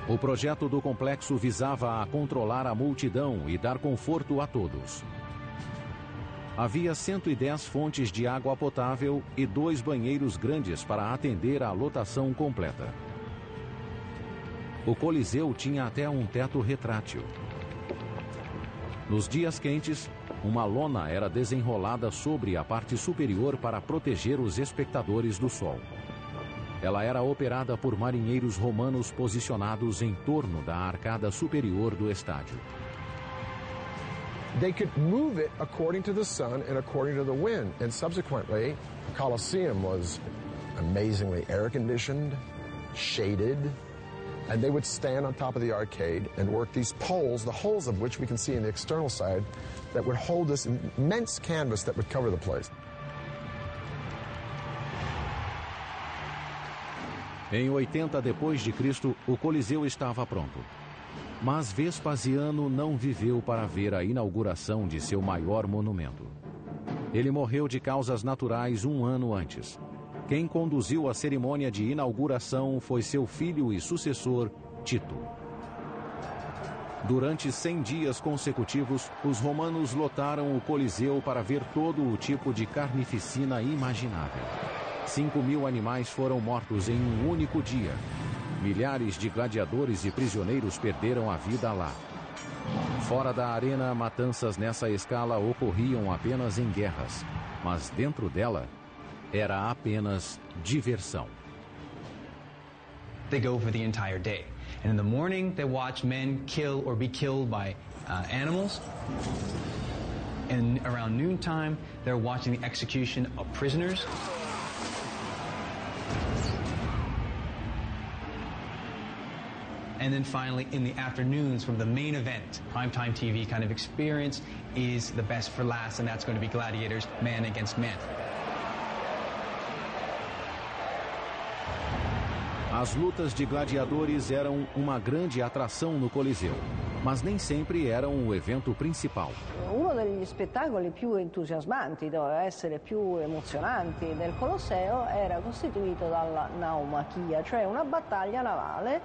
O projeto do complexo visava a controlar a multidão e dar conforto a todos. Havia 110 fontes de água potável e 2 banheiros grandes para atender à lotação completa. O Coliseu tinha até um teto retrátil. Nos dias quentes, uma lona era desenrolada sobre a parte superior para proteger os espectadores do sol. Ela era operada por marinheiros romanos posicionados em torno da arcada superior do estádio. They could move it according to the sun and according to the wind. And subsequently, the Colosseum was amazingly air-conditioned, shaded, and they would stand on top of the arcade and work these poles, the holes of which we can see in the external side, that would hold this immense canvas that would cover the place. Em 80 depois de Cristo, o Coliseu estava pronto. Mas Vespasiano não viveu para ver a inauguração de seu maior monumento. Ele morreu de causas naturais 1 ano antes. Quem conduziu a cerimônia de inauguração foi seu filho e sucessor, Tito. Durante 100 dias consecutivos, os romanos lotaram o Coliseu para ver todo o tipo de carnificina imaginável. 5.000 animais foram mortos em um único dia. Milhares de gladiadores e prisioneiros perderam a vida lá. Fora da arena, matanças nessa escala ocorriam apenas em guerras, mas dentro dela era apenas diversão. They go for the entire day. And in the morning, they watch men kill or be killed by animals. And around noontime, they're watching the execution of prisoners. And then finally, in the afternoons, from the main event, primetime TV kind of experience is the best for last, and that's going to be gladiators, man against man. As lutas de gladiadores eram uma grande atração no Coliseu, mas nem sempre eram o evento principal. Uno degli spettacoli più entusiasmanti, doveva essere più emozionanti del Colosseo, era costituito dalla naumachia, cioè una battaglia navale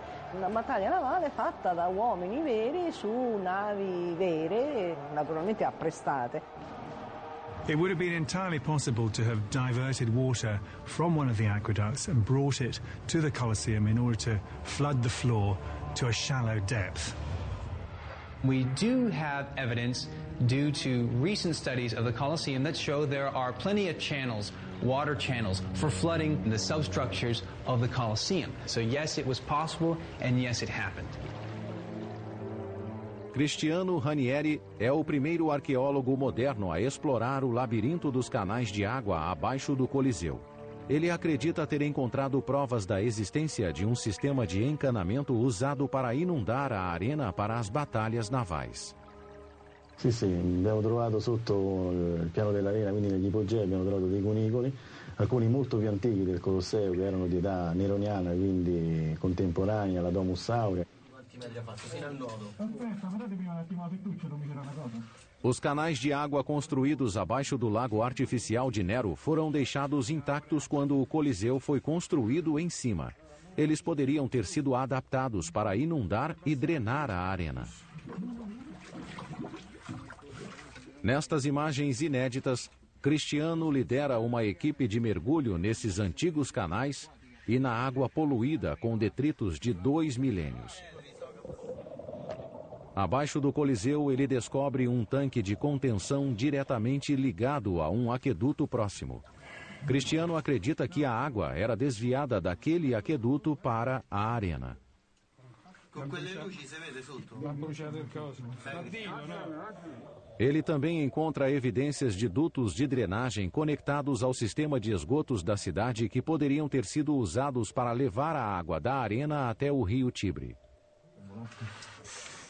fatta da uomini veri su navi vere, naturalmente apprestate. It would have been entirely possible to have diverted water from one of the aqueducts and brought it to the Colosseum in order to flood the floor to a shallow depth. We do have evidence due to recent studies of the Colosseum that show there are plenty of channels, water channels, for flooding the substructures of the Colosseum. So yes, it was possible, and yes, it happened. Cristiano Ranieri é o primeiro arqueólogo moderno a explorar o labirinto dos canais de água abaixo do Coliseu. Ele acredita ter encontrado provas da existência de um sistema de encanamento usado para inundar a arena para as batalhas navais. Sì, abbiamo trovato sotto il piano dell'arena, quindi negli ipogei, abbiamo trovato dei cunicoli, alcuni molto più antichi del Colosseo, che erano di età neroniana, quindi contemporanea alla Domus Aurea. Os canais de água construídos abaixo do lago artificial de Nero foram deixados intactos quando o Coliseu foi construído em cima. Eles poderiam ter sido adaptados para inundar e drenar a arena. Nestas imagens inéditas, Cristiano lidera uma equipe de mergulho nesses antigos canais e na água poluída com detritos de 2 milênios. Abaixo do Coliseu, ele descobre um tanque de contenção diretamente ligado a um aqueduto próximo. Cristiano acredita que a água era desviada daquele aqueduto para a arena. Ele também encontra evidências de dutos de drenagem conectados ao sistema de esgotos da cidade que poderiam ter sido usados para levar a água da arena até o rio Tibre.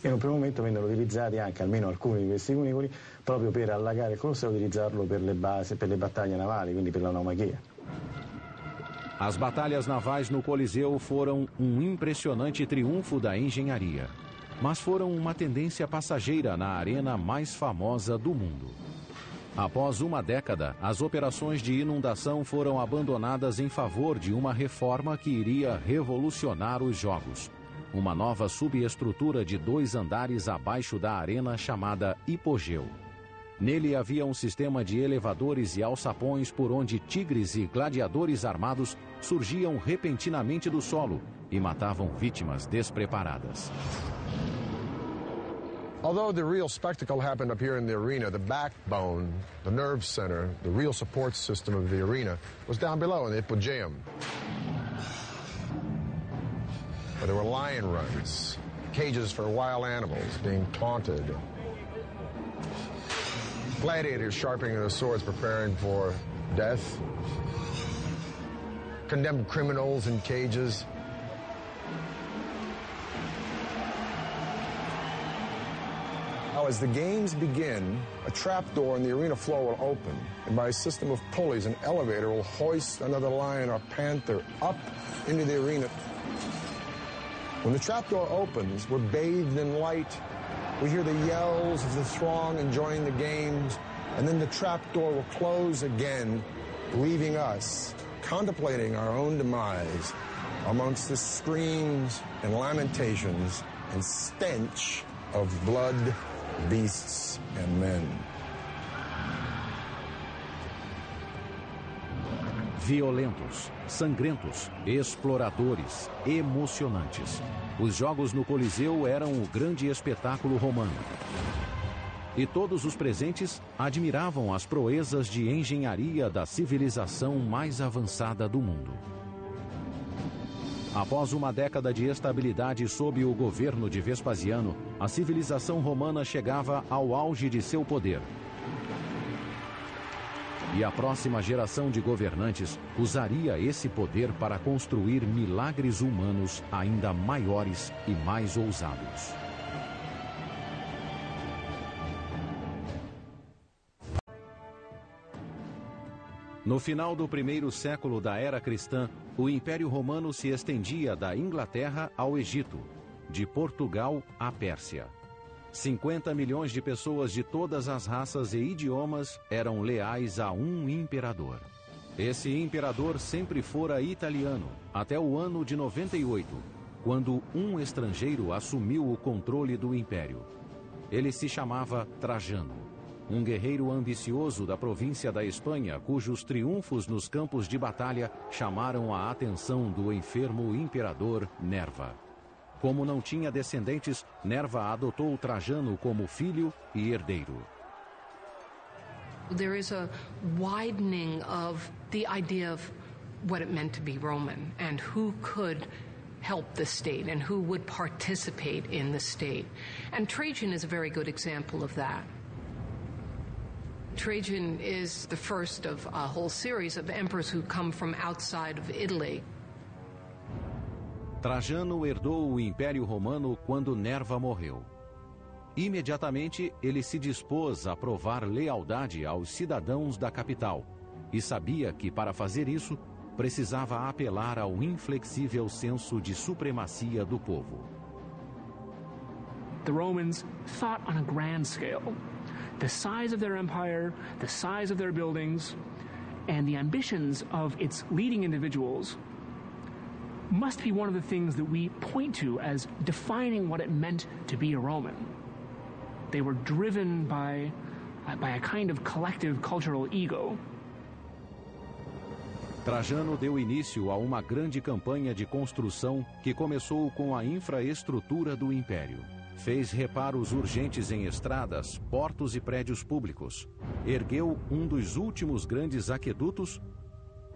In un primo momento vennero utilizzati anche almeno alcuni di questi cunicoli proprio per allagare il Colosseo e utilizzarlo per le basi, per le battaglie navali, quindi per la naumachia. As batalhas navais no Coliseu foram um impressionante triunfo da engenharia, mas foram uma tendência passageira na arena mais famosa do mundo. Após uma década, as operações de inundação foram abandonadas em favor de uma reforma que iria revolucionar os jogos. Uma nova subestrutura de 2 andares abaixo da arena chamada hipogeu. Nele havia um sistema de elevadores e alçapões por onde tigres e gladiadores armados surgiam repentinamente do solo e matavam vítimas despreparadas. Although the real spectacle happened up here in the arena, the backbone, the nerve center, the real support system of the arena was down below in the Hippogeum, where there were lion runs, cages for wild animals being taunted, gladiators sharpening their swords preparing for death, condemned criminals in cages. Now, as the games begin, a trapdoor in the arena floor will open, and by a system of pulleys, an elevator will hoist another lion or panther up into the arena. When the trapdoor opens, we're bathed in light. We hear the yells of the throng enjoying the games, and then the trapdoor will close again, leaving us contemplating our own demise amongst the screams and lamentations and stench of blood, beasts, and men. Violentos, sangrentos, exploradores, emocionantes. Os jogos no Coliseu eram o grande espetáculo romano. E todos os presentes admiravam as proezas de engenharia da civilização mais avançada do mundo. Após uma década de estabilidade sob o governo de Vespasiano, a civilização romana chegava ao auge de seu poder. E a próxima geração de governantes usaria esse poder para construir milagres humanos ainda maiores e mais ousados. No final do primeiro século da era cristã, o Império Romano se estendia da Inglaterra ao Egito, de Portugal à Pérsia. 50 milhões de pessoas de todas as raças e idiomas eram leais a um imperador. Esse imperador sempre fora italiano, até o ano de 98, quando um estrangeiro assumiu o controle do império. Ele se chamava Trajano, um guerreiro ambicioso da província da Espanha, cujos triunfos nos campos de batalha chamaram a atenção do enfermo imperador Nerva. Como não tinha descendentes, Nerva adotou Trajano como filho e herdeiro. There is a widening of the idea of what it meant to be Roman and who could help the state and who would participate in the state. And Trajan is a very good example of that. Trajan is the first of a whole series of emperors who come from outside of Italy. Trajano herdou o Império Romano quando Nerva morreu. Imediatamente, ele se dispôs a provar lealdade aos cidadãos da capital e sabia que, para fazer isso, precisava apelar ao inflexível senso de supremacia do povo. The Romans thought on a grand scale. The size of their empire, the size of their buildings, and the ambitions of its leading individuals must be one of the things that we point to as defining what it meant to be a Roman. They were driven by a kind of collective cultural ego. Trajano deu início a uma grande campanha de construção que começou com a infraestrutura do Império. Fez reparos urgentes em estradas, portos e prédios públicos. Ergueu um dos últimos grandes aquedutos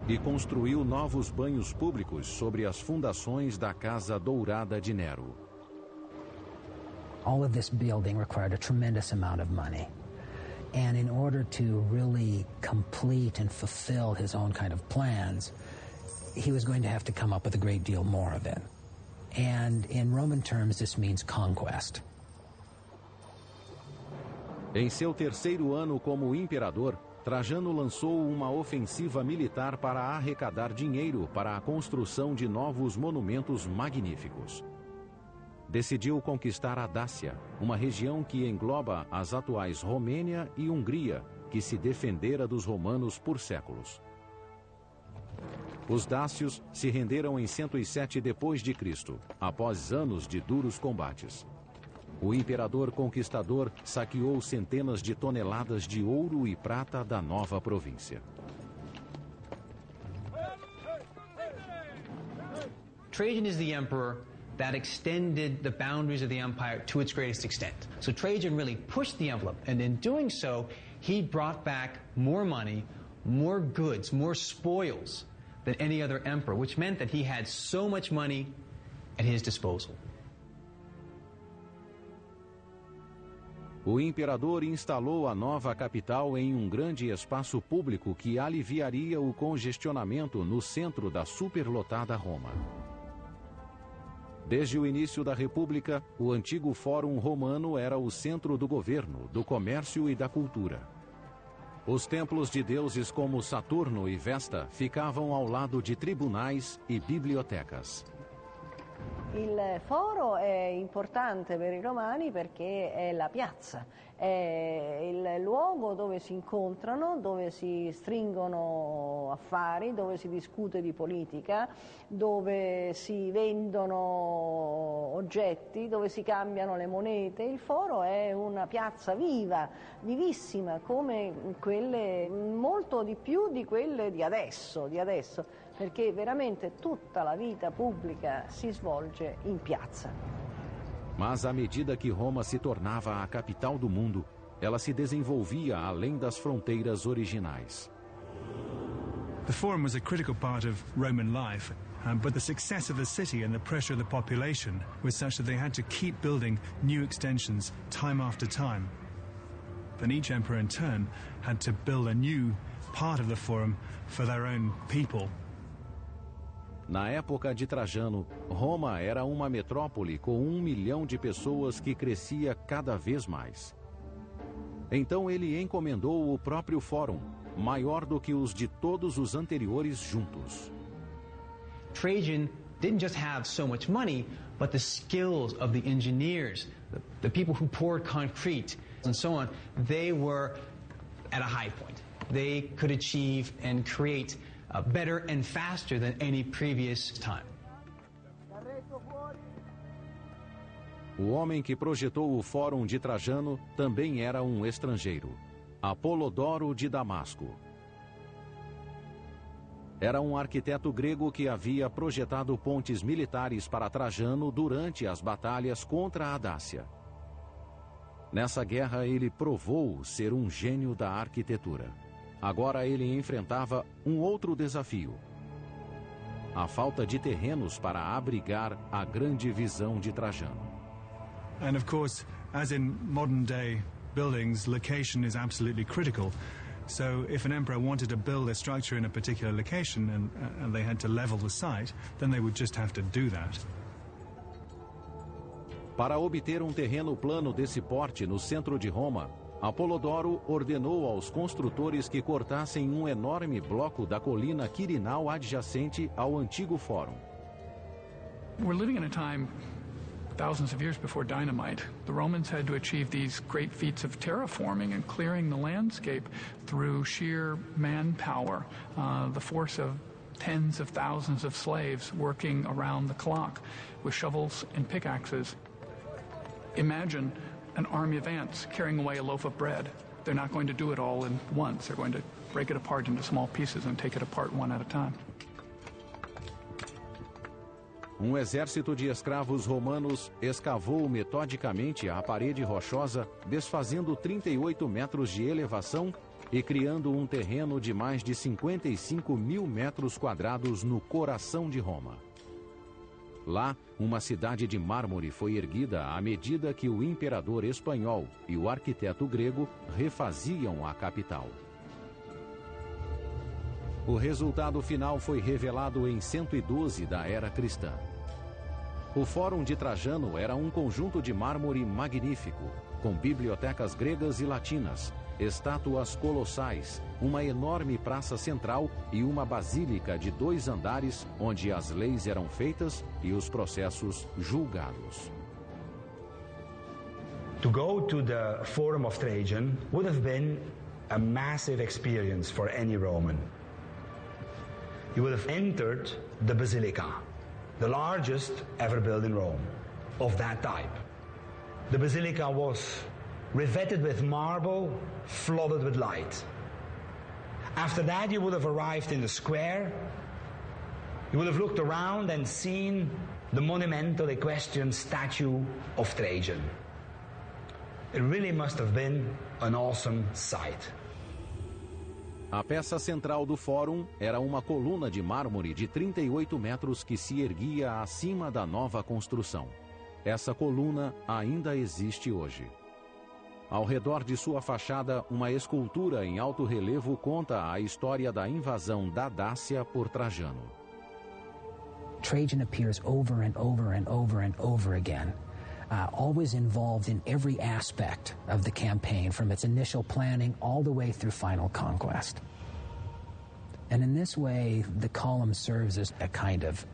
e construiu novos banhos públicos sobre as fundações da Casa Dourada de Nero. All of this building required a tremendous amount of money. And in order to really complete and fulfill his own kind of plans, he was going to have to come up with a great deal more of it. And in Roman terms, this means conquest. Em seu terceiro ano como imperador, Trajano lançou uma ofensiva militar para arrecadar dinheiro para a construção de novos monumentos magníficos. Decidiu conquistar a Dácia, uma região que engloba as atuais Romênia e Hungria, que se defendera dos romanos por séculos. Os dácios se renderam em 107 d.C., após anos de duros combates. O imperador conquistador saqueou centenas de toneladas de ouro e prata da nova província. Trajan is the emperor that extended the boundaries of the empire to its greatest extent. So Trajan really pushed the envelope, and in doing so, he brought back more money, more goods, more spoils than any other emperor, which meant that he had so much money at his disposal. O imperador instalou a nova capital em um grande espaço público que aliviaria o congestionamento no centro da superlotada Roma. Desde o início da República, o antigo Fórum Romano era o centro do governo, do comércio e da cultura. Os templos de deuses como Saturno e Vesta ficavam ao lado de tribunais e bibliotecas. Il foro è importante per i romani perché è la piazza, è il luogo dove si incontrano, dove si stringono affari, dove si discute di politica, dove si vendono oggetti, dove si cambiano le monete. Il foro è una piazza viva, vivissima, come quelle, molto di più di quelle di adesso. Perché veramente tutta la vita pubblica si svolge in piazza. Mas à medida que Roma se tornava a capital do mundo, ela se desenvolvia além das fronteiras originais. The Forum was a critical part of Roman life, but the success of the city and the pressure of the population was such that they had to keep building new extensions time after time. Then each emperor in turn had to build a new part of the Forum for their own people. Na época de Trajano, Roma era uma metrópole com 1 milhão de pessoas que crescia cada vez mais. Então ele encomendou o próprio Fórum, maior do que os de todos os anteriores juntos. Trajan didn't just have so much money, but the skills of the engineers, the people who poured concrete and so on, they were at a high point. They could achieve and create better and faster than any previous time. O homem que projetou o Fórum de Trajano também era um estrangeiro, Apolodoro de Damasco. Era um arquiteto grego que havia projetado pontes militares para Trajano durante as batalhas contra a Dácia. Nessa guerra ele provou ser um gênio da arquitetura. Agora ele enfrentava um outro desafio: a falta de terrenos para abrigar a grande visão de Trajano. And of course, as in modern day buildings, location is absolutely critical. So if an emperor wanted to build a structure in a particular location and they had to level the site, then they would just have to do that. Para obter terreno plano desse porte no centro de Roma, Apolodoro ordenou aos construtores que cortassem enorme bloco da colina Quirinal adjacente ao antigo fórum. We're living in a time thousands of years before dynamite. The Romans had to achieve these great feats of terraforming and clearing the landscape through sheer manpower, the force of tens of thousands of slaves working around the clock with shovels and pickaxes. Imagine an army of ants carrying away a loaf of bread. They're not going to do it all in once. They're going to break it apart into small pieces and take it apart one at a time. Exército de escravos romanos escavou metodicamente a parede rochosa, desfazendo 38 metros de elevação e criando terreno de mais de 55 mil metros quadrados no coração de Roma. Lá, uma cidade de mármore foi erguida à medida que o imperador espanhol e o arquiteto grego refaziam a capital. O resultado final foi revelado em 112 da era cristã. O Fórum de Trajano era conjunto de mármore magnífico, com bibliotecas gregas e latinas, estátuas colossais, uma enorme praça central e uma basílica de 2 andares, onde as leis eram feitas e os processos julgados. To go to the Forum of Trajan would have been a massive experience for any Roman. You would have entered the Basilica, the largest ever built in Rome, of that type. The Basilica was revetted with marble, flooded with light. After that, you would have arrived in the square. You would have looked around and seen the monumental equestrian statue of Trajan. It really must have been an awesome sight. A peça central do fórum era uma coluna de mármore de 38 metros que se erguia acima da nova construção. Essa coluna ainda existe hoje. Ao redor de sua fachada, uma escultura em alto relevo conta a história da invasão da Dácia por Trajano. Trajan appears over and over and over and over again, always involved in every aspect of the campaign, from its initial planning all the way through final conquest. And in this way, the column serves as a kind of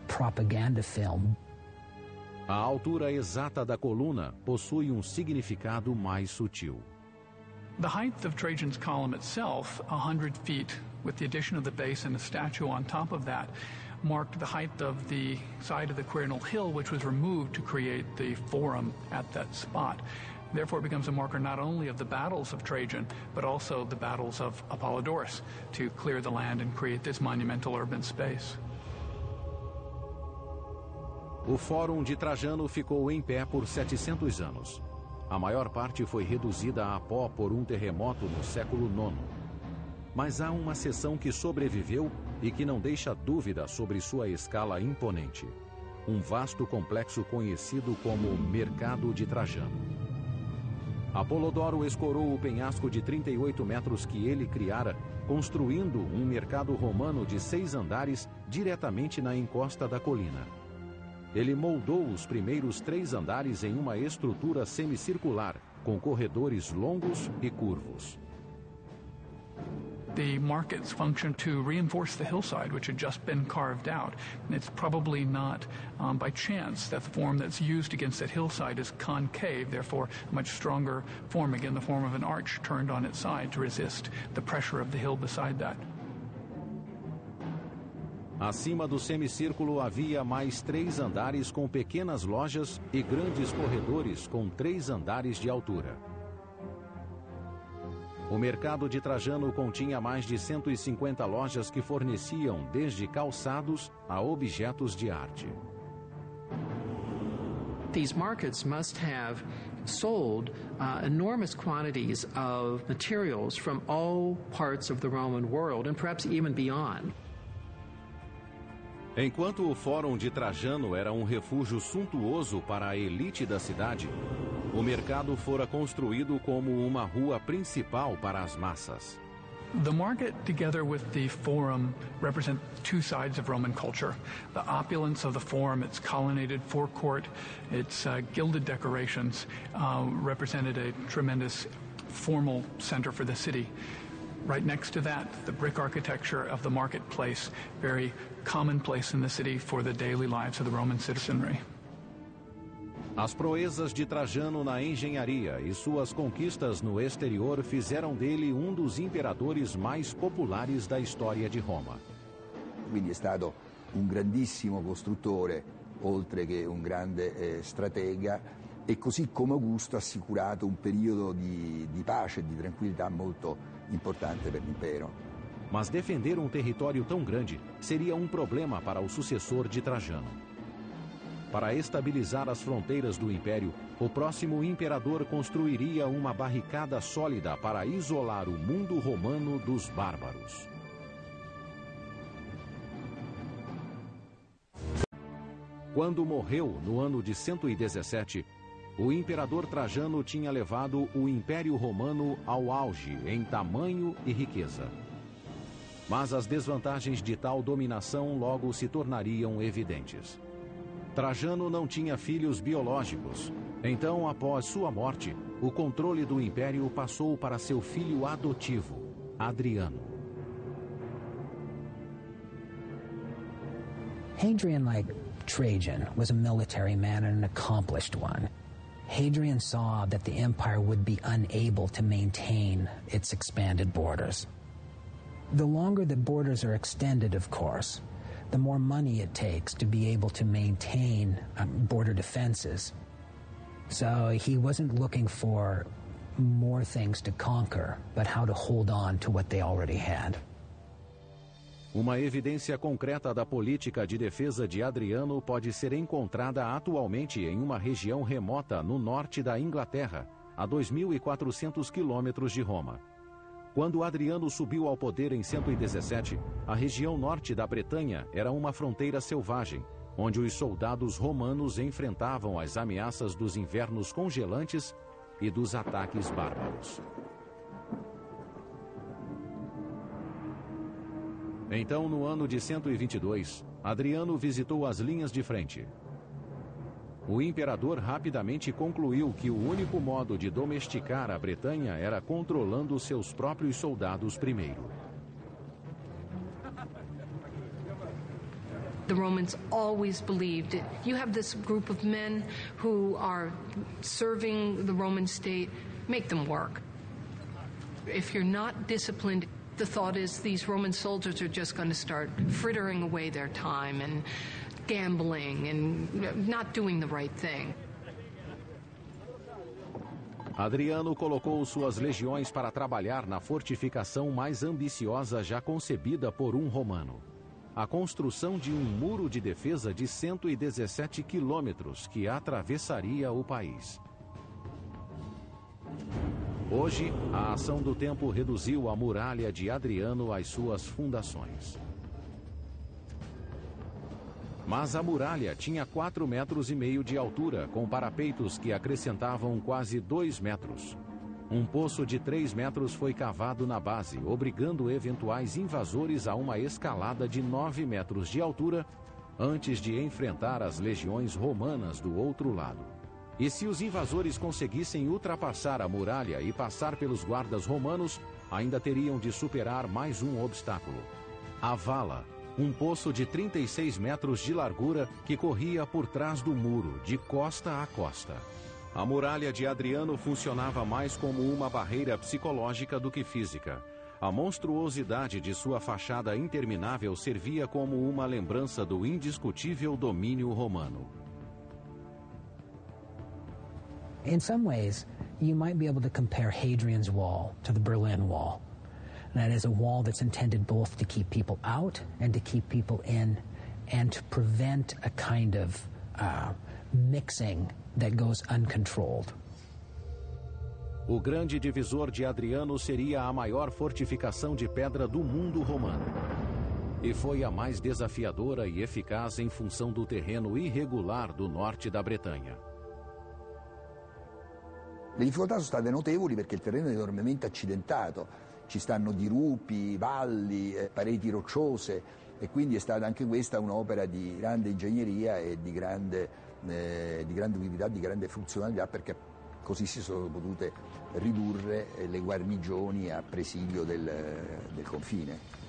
propaganda film. A altura exata da coluna possui significado mais sutil. The height of Trajan's column itself, 100 feet, with the addition of the base and a statue on top of that, marked the height of the side of the Quirinal Hill, which was removed to create the forum at that spot. Therefore, it becomes a marker not only of the battles of Trajan, but also the battles of Apollodorus to clear the land and create this monumental urban space. O Fórum de Trajano ficou em pé por 700 anos. A maior parte foi reduzida a pó por terremoto no século IX. Mas há uma seção que sobreviveu e que não deixa dúvida sobre sua escala imponente. Vasto complexo conhecido como Mercado de Trajano. Apolodoro escorou o penhasco de 38 metros que ele criara, construindo mercado romano de 6 andares diretamente na encosta da colina. Ele moldou os primeiros 3 andares em uma estrutura semicircular, com corredores longos e curvos. The markets function to reinforce the hillside, which had just been carved out. And it's probably not by chance that the form that's used against that hillside is concave, therefore a much stronger form, again the form of an arch turned on its side to resist the pressure of the hill beside that. Acima do semicírculo havia mais 3 andares com pequenas lojas e grandes corredores com 3 andares de altura. O mercado de Trajano continha mais de 150 lojas que forneciam desde calçados a objetos de arte. These markets must have sold enormous quantities of materials from all parts of the Roman world and perhaps even beyond. Enquanto o Fórum de Trajano era refúgio suntuoso para a elite da cidade, o mercado fora construído como uma rua principal para as massas. The market, together with the forum, represent two sides of Roman culture. The opulence of the forum, its colonnaded forecourt, its gilded decorations, represented a tremendous formal center for the city. Right next to that, the brick architecture of the marketplace, very commonplace in the city for the daily lives of the Roman citizenry. As proezas de Trajano na engenharia e suas conquistas no exterior fizeram dele um dos imperadores mais populares da história di Roma. Quindi è stato un grandissimo costruttore, oltre che un grande stratega, e così come Augusto ha assicurato un periodo di pace e di tranquillità molto importante per l'impero. Mas defender um território tão grande seria um problema para o sucessor de Trajano. Para estabilizar as fronteiras do império, o próximo imperador construiria uma barricada sólida para isolar o mundo romano dos bárbaros. Quando morreu, no ano de 117, o imperador Trajano tinha levado o Império Romano ao auge em tamanho e riqueza. Mas as desvantagens de tal dominação logo se tornariam evidentes. Trajano não tinha filhos biológicos. Então, após sua morte, o controle do império passou para seu filho adotivo, Adriano. Hadrian, like Trajan, was a military man and an accomplished one. Hadrian saw that the empire would be unable to maintain its expanded borders. The longer the borders are extended, of course, the more money it takes to be able to maintain border defenses. So he wasn't looking for more things to conquer, but how to hold on to what they already had. Uma evidência concreta da política de defesa de Adriano pode ser encontrada atualmente em uma região remota no norte da Inglaterra, a 2.400 quilômetros de Roma. Quando Adriano subiu ao poder em 117, a região norte da Bretanha era uma fronteira selvagem, onde os soldados romanos enfrentavam as ameaças dos invernos congelantes e dos ataques bárbaros. Então, no ano de 122, Adriano visitou as linhas de frente. O imperador rapidamente concluiu que o único modo de domesticar a Bretanha era controlando seus próprios soldados primeiro. The Romans always believed you have this group of men who are serving the Roman state, make them work. If you're not disciplined, the thought is these Roman soldiers are just going to start frittering away their time and gambling and not doing the right thing. Adriano colocou suas legiões para trabalhar na fortificação mais ambiciosa já concebida por um romano. A construção de um muro de defesa de 117 quilômetros que atravessaria o país. Hoje, a ação do tempo reduziu a muralha de Adriano às suas fundações. Mas a muralha tinha 4,5 metros de altura, com parapeitos que acrescentavam quase 2 metros. Um poço de 3 metros foi cavado na base, obrigando eventuais invasores a uma escalada de 9 metros de altura antes de enfrentar as legiões romanas do outro lado. E se os invasores conseguissem ultrapassar a muralha e passar pelos guardas romanos, ainda teriam de superar mais um obstáculo: a vala, um poço de 36 metros de largura que corria por trás do muro, de costa a costa. A muralha de Adriano funcionava mais como uma barreira psicológica do que física. A monstruosidade de sua fachada interminável servia como uma lembrança do indiscutível domínio romano. In some ways, you might be able to compare Hadrian's Wall to the Berlin Wall. That is a wall that's intended both to keep people out and to keep people in, and to prevent a kind of mixing that goes uncontrolled. O grande divisor de Adriano seria a maior fortificação de pedra do mundo romano. E foi a mais desafiadora e eficaz em função do terreno irregular do norte da Bretanha. Le difficoltà sono state notevoli perché il terreno è enormemente accidentato, ci stanno dirupi, valli, pareti rocciose e quindi è stata anche questa un'opera di grande ingegneria e di grande utilità, di grande funzionalità, perché così si sono potute ridurre le guarnigioni a presidio del confine.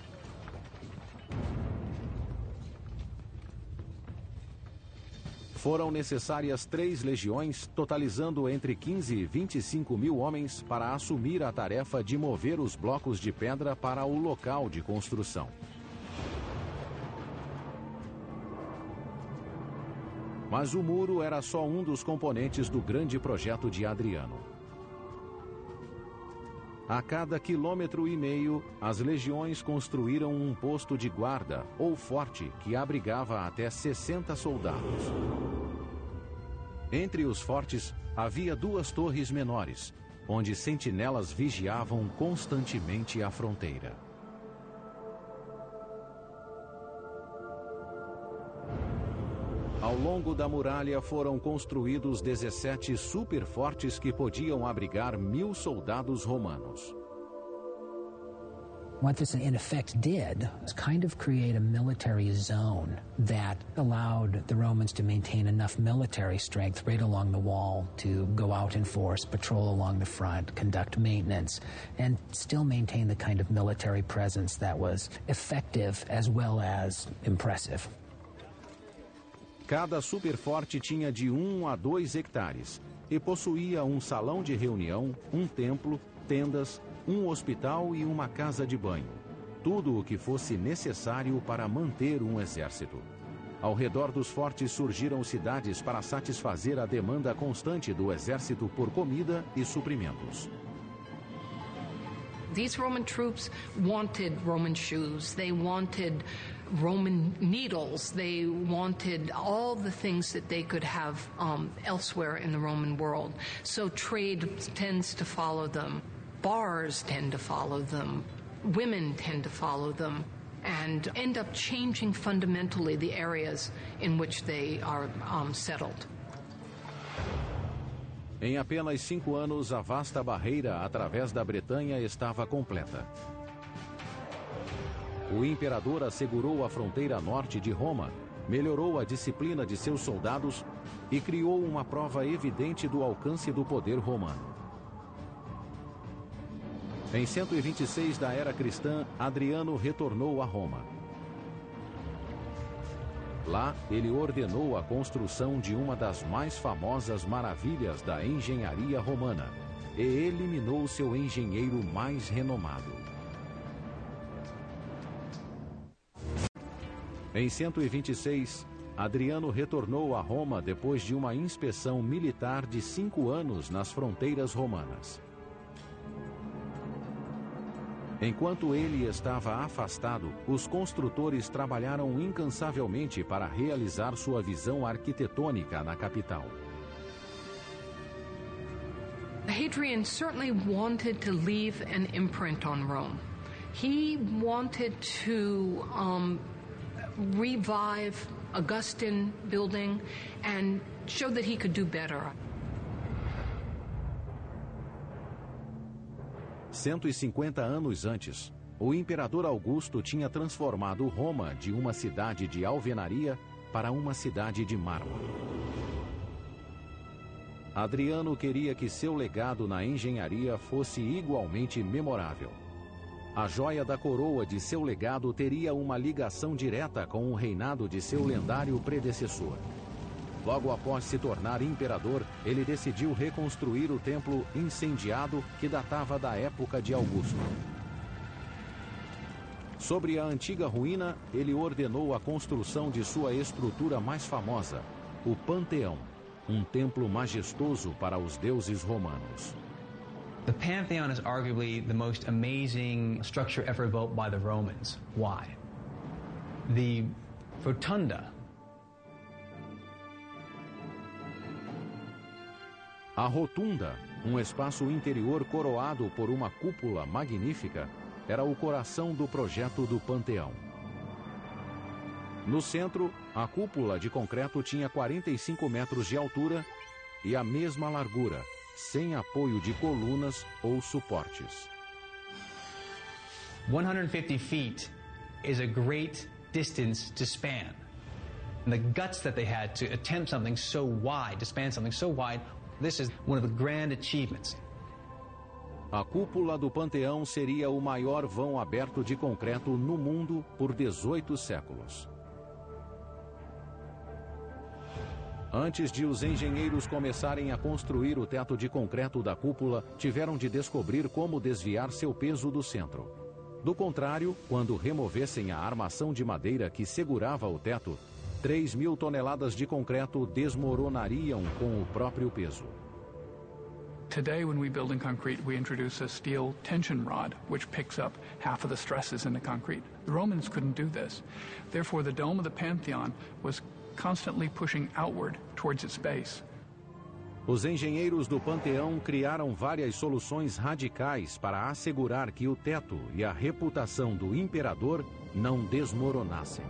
Foram necessárias 3 legiões, totalizando entre 15 e 25 mil homens, para assumir a tarefa de mover os blocos de pedra para o local de construção. Mas o muro era só um dos componentes do grande projeto de Adriano. A cada 1,5 quilômetro, as legiões construíram um posto de guarda ou forte que abrigava até 60 soldados. Entre os fortes havia 2 torres menores, onde sentinelas vigiavam constantemente a fronteira. Ao longo da muralha foram construídos 17 superfortes que podiam abrigar 1.000 soldados romanos. What this in effect did was kind of create a military zone that allowed the Romans to maintain enough military strength right along the wall to go out in force, patrol along the front, conduct maintenance, and still maintain the kind of military presence that was effective as well as impressive. Cada superforte tinha de 1 a 2 hectares e possuía um salão de reunião, um templo, tendas, um hospital e uma casa de banho. Tudo o que fosse necessário para manter um exército. Ao redor dos fortes surgiram cidades para satisfazer a demanda constante do exército por comida e suprimentos. These Roman troops wanted Roman shoes, they wanted Roman needles, they wanted all the things that they could have elsewhere in the Roman world. So trade tends to follow them, bars tend to follow them, women tend to follow them, and end up changing fundamentally the areas in which they are settled. Em apenas 5 anos, a vasta barreira através da Bretanha estava completa. O imperador assegurou a fronteira norte de Roma, melhorou a disciplina de seus soldados e criou uma prova evidente do alcance do poder romano. Em 126 da era cristã, Adriano retornou a Roma. Lá, ele ordenou a construção de uma das mais famosas maravilhas da engenharia romana e eliminou seu engenheiro mais renomado. Em 126, Adriano retornou a Roma depois de uma inspeção militar de 5 anos nas fronteiras romanas. Enquanto ele estava afastado, os construtores trabalharam incansavelmente para realizar sua visão arquitetônica na capital. Hadrian certainly wanted to leave an imprint on Rome. He wanted to revive Augustan building and show that he could do better. 150 anos antes, o imperador Augusto tinha transformado Roma de uma cidade de alvenaria para uma cidade de mármore. Adriano queria que seu legado na engenharia fosse igualmente memorável. A joia da coroa de seu legado teria uma ligação direta com o reinado de seu lendário predecessor. Logo após se tornar imperador, ele decidiu reconstruir o templo incendiado que datava da época de Augusto. Sobre a antiga ruína, ele ordenou a construção de sua estrutura mais famosa, o Panteão, um templo majestoso para os deuses romanos. The Pantheon is arguably the most amazing structure ever built by the Romans. Why? The Rotunda. A Rotunda, um espaço interior coroado por uma cúpula magnífica, era o coração do projeto do Panteão. No centro, a cúpula de concreto tinha 45 metros de altura e a mesma largura, sem apoio de colunas ou suportes. 150 feet is a great distance to span. And the guts that they had to attempt something so wide, to span something so wide, this is one of the grand achievements. A cúpula do Panteão seria o maior vão aberto de concreto no mundo por 18 séculos. Antes de os engenheiros começarem a construir o teto de concreto da cúpula, tiveram de descobrir como desviar seu peso do centro. Do contrário, quando removessem a armação de madeira que segurava o teto, 3.000 toneladas de concreto desmoronariam com o próprio peso. Today, when we build in concrete, we introduce a steel tension rod, which picks up half of the stresses in the concrete. The Romans couldn't do this. Therefore, the dome of the Pantheon was constantly pushing outward towards its base. Os engenheiros do Panteão criaram várias soluções radicais para assegurar que o teto e a reputação do imperador não desmoronassem.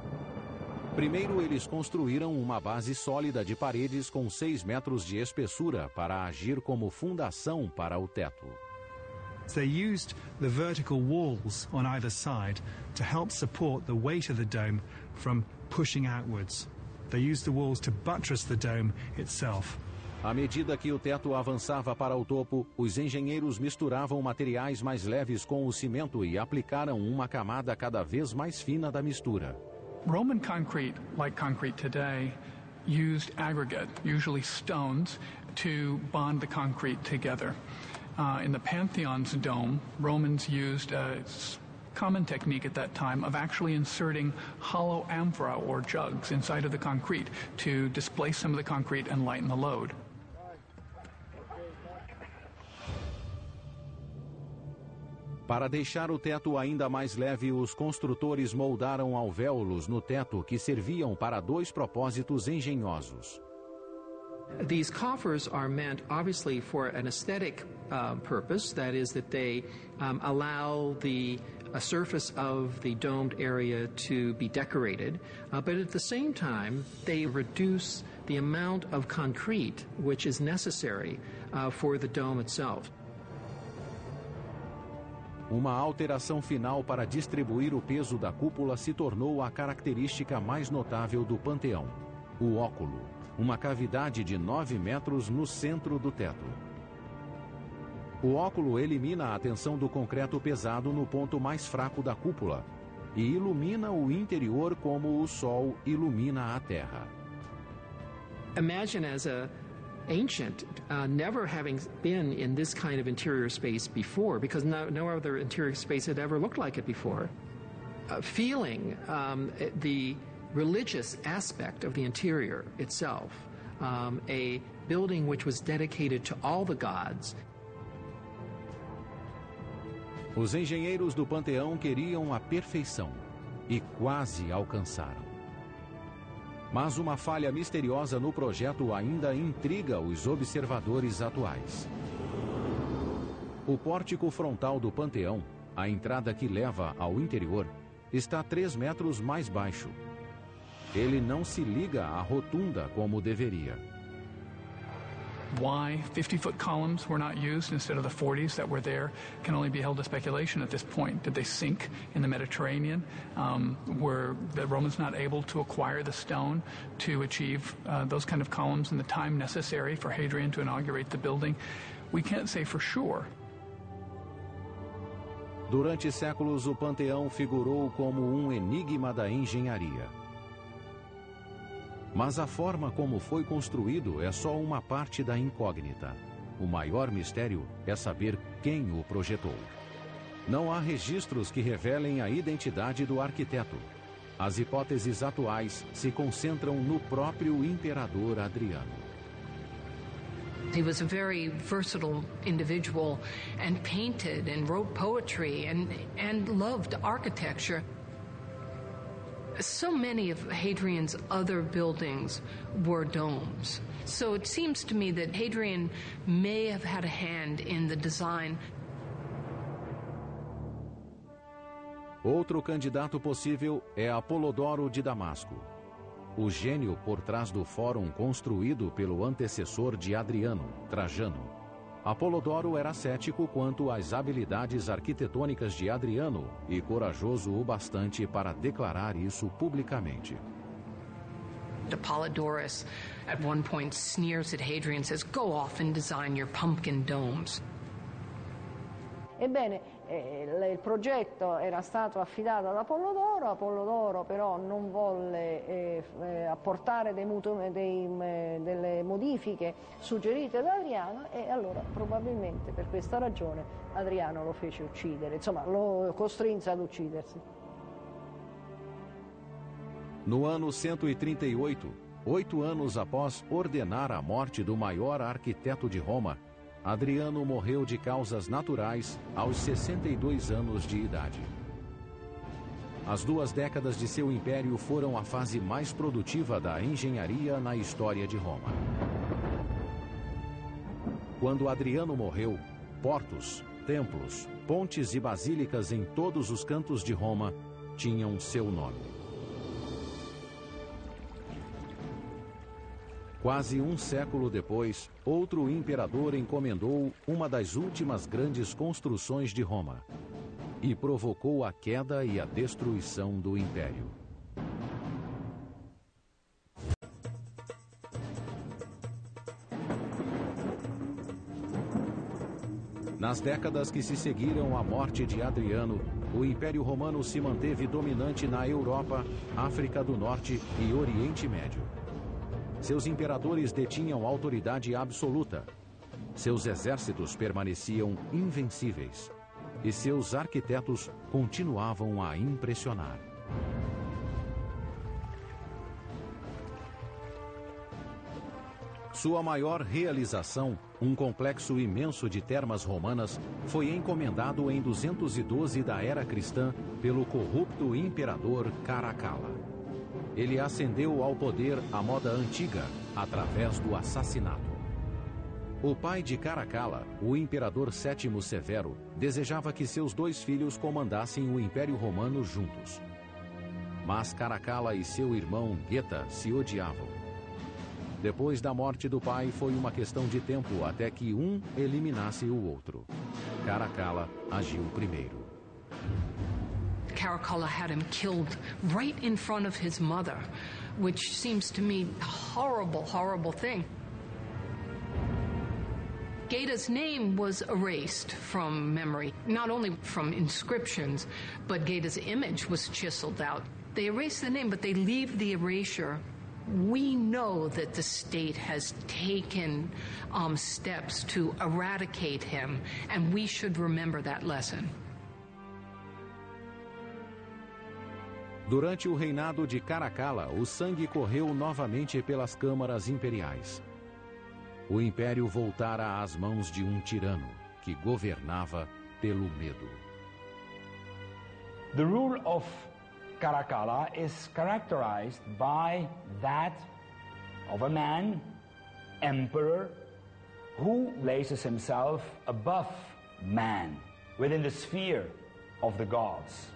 Primeiro, eles construíram uma base sólida de paredes com 6 metros de espessura para agir como fundação para o teto. They used the vertical walls on either side to help support the weight of the dome from pushing outwards. They used the walls to buttress the dome itself. À medida que o teto avançava para o topo, os engenheiros misturavam materiais mais leves com o cimento e aplicaram uma camada cada vez mais fina da mistura. Roman concrete, like concrete today, used aggregate, usually stones, to bond the concrete together. In the Pantheon's dome, Romans used a common technique at that time of actually inserting hollow amphora or jugs inside of the concrete to displace some of the concrete and lighten the load. Para deixar o teto ainda mais leve, os construtores moldaram alvéolos no teto que serviam para 2 propósitos engenhosos. These coffers are meant, obviously, for an aesthetic purpose. That is, that they allow the surface of the domed area to be decorated. But at the same time, they reduce the amount of concrete which is necessary for the dome itself. Uma alteração final para distribuir o peso da cúpula se tornou a característica mais notável do Panteão: o óculo, uma cavidade de 9 metros no centro do teto. O óculo elimina a tensão do concreto pesado no ponto mais fraco da cúpula e ilumina o interior como o sol ilumina a terra. Imagine as a ancient, never having been in this kind of interior space before, because no other interior space had ever looked like it before. Feeling the religious aspect of the interior itself, a building which was dedicated to all the gods. Os engenheiros do Panteão queriam a perfeição e quase alcançaram. Mas uma falha misteriosa no projeto ainda intriga os observadores atuais. O pórtico frontal do Panteão, a entrada que leva ao interior, está 3 metros mais baixo. Ele não se liga à rotunda como deveria. Why 50-foot columns were not used instead of the 40s that were there can only be held to speculation at this point. Did they sink in the Mediterranean? Were the Romans not able to acquire the stone to achieve those kind of columns in the time necessary for Hadrian to inaugurate the building? We can't say for sure. Durante séculos, o Panteão figurou como um enigma da engenharia. Mas a forma como foi construído é só uma parte da incógnita. O maior mistério é saber quem o projetou. Não há registros que revelem a identidade do arquiteto. As hipóteses atuais se concentram no próprio imperador Adriano. He was a very versatile individual and painted and wrote poetry and loved architecture. So many of Hadrian's other buildings were domes. So it seems to me that Hadrian may have had a hand in the design. Outro candidato possível é Apolodoro de Damasco, o gênio por trás do fórum construído pelo antecessor de Adriano, Trajano. Apolodoro era cético quanto às habilidades arquitetônicas de Adriano e corajoso o bastante para declarar isso publicamente. Apollodorus at one point sneers at Hadrian and says, "Go off and design your pumpkin domes." Ebbene, il progetto era stato affidato ad Apollodoro però non volle apportare delle modifiche suggerite da Adriano e allora probabilmente per questa ragione Adriano lo fece uccidere, insomma lo costrinse ad uccidersi. No ano 138, 8 anos após ordenar a morte do maior arquiteto de Roma, Adriano morreu de causas naturais aos 62 anos de idade. As 2 décadas de seu império foram a fase mais produtiva da engenharia na história de Roma. Quando Adriano morreu, portos, templos, pontes e basílicas em todos os cantos de Roma tinham seu nome. Quase um século depois, outro imperador encomendou uma das últimas grandes construções de Roma e provocou a queda e a destruição do império. Nas décadas que se seguiram à morte de Adriano, o Império Romano se manteve dominante na Europa, África do Norte e Oriente Médio. Seus imperadores detinham autoridade absoluta. Seus exércitos permaneciam invencíveis. E seus arquitetos continuavam a impressionar. Sua maior realização, um complexo imenso de termas romanas, foi encomendado em 212 da era cristã pelo corrupto imperador Caracalla. Ele ascendeu ao poder à moda antiga, através do assassinato. O pai de Caracalla, o imperador Sétimo Severo, desejava que seus 2 filhos comandassem o Império Romano juntos. Mas Caracalla e seu irmão Geta se odiavam. Depois da morte do pai, foi uma questão de tempo até que um eliminasse o outro. Caracalla agiu primeiro. Caracalla had him killed right in front of his mother, which seems to me a horrible, horrible thing. Geta's name was erased from memory, not only from inscriptions, but Geta's image was chiseled out. They erase the name, but they leave the erasure. We know that the state has taken steps to eradicate him, and we should remember that lesson. Durante o reinado de Caracalla, o sangue correu novamente pelas câmaras imperiais. O império voltara às mãos de um tirano, que governava pelo medo. The rule of Caracalla is characterized by that of a man, emperor, who places himself above man, within the sphere of the gods.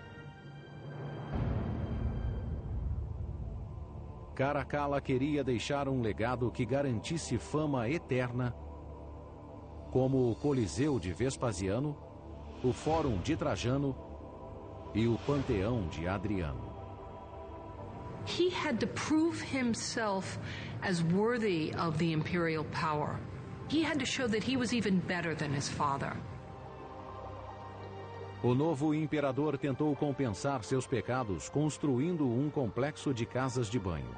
Caracalla queria deixar um legado que garantisse fama eterna, como o Coliseu de Vespasiano, o Fórum de Trajano e o Panteão de Adriano. He had to prove himself as worthy of the imperial power. He had to show that he was even better than his father. O novo imperador tentou compensar seus pecados construindo um complexo de casas de banho.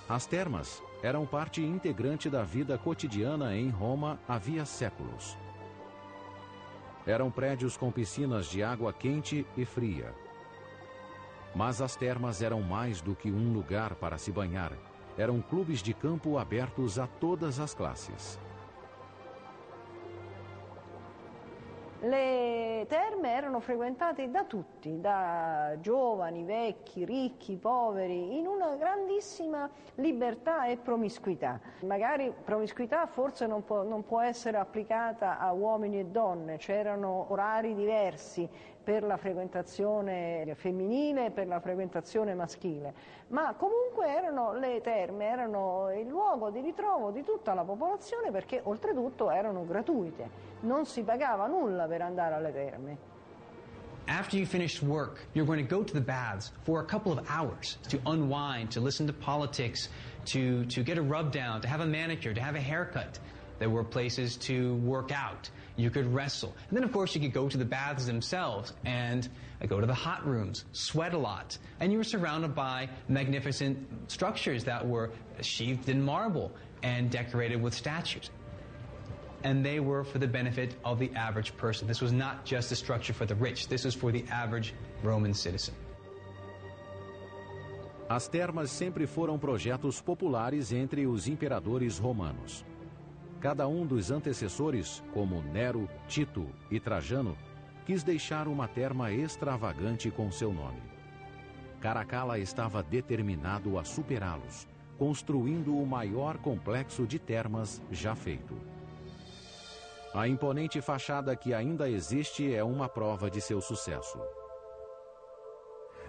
As termas eram parte integrante da vida cotidiana em Roma havia séculos. Eram prédios com piscinas de água quente e fria. Mas as termas eram mais do que um lugar para se banhar. Eram clubes de campo abertos a todas as classes. Le terme erano frequentate da tutti, da giovani, vecchi, ricchi, poveri, in una grandissima libertà e promiscuità. Magari promiscuità forse non può essere applicata a uomini e donne, c'erano orari diversi, per la frequentazione femminile e per la frequentazione maschile, ma comunque le terme erano il luogo di ritrovo di tutta la popolazione, perché oltretutto erano gratuite, non si pagava nulla per andare alle terme. After you finished work, you're going to go to the baths for a couple of hours to unwind, to listen to politics, to get a rub down, to have a manicure, to have a haircut. There were places to work out. You could wrestle. And then, of course, you could go to the baths themselves and go to the hot rooms, sweat a lot. And you were surrounded by magnificent structures that were sheathed in marble and decorated with statues. And they were for the benefit of the average person. This was not just a structure for the rich. This was for the average Roman citizen. As termas sempre foram projetos populares entre os imperadores romanos. Cada um dos antecessores, como Nero, Tito e Trajano, quis deixar uma terma extravagante com seu nome. Caracalla estava determinado a superá-los, construindo o maior complexo de termas já feito. A imponente fachada que ainda existe é uma prova de seu sucesso.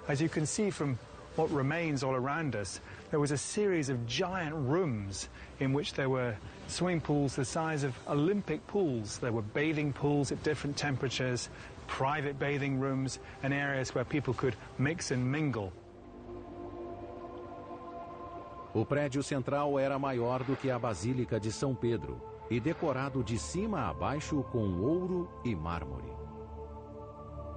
As you can see from what remains all around us, there was a series of giant rooms in which there were swimming pools the size of Olympic pools. There were bathing pools at different temperatures, private bathing rooms, and areas where people could mix and mingle. O prédio central era maior do que a Basílica de São Pedro e decorado de cima a baixo com ouro e mármore.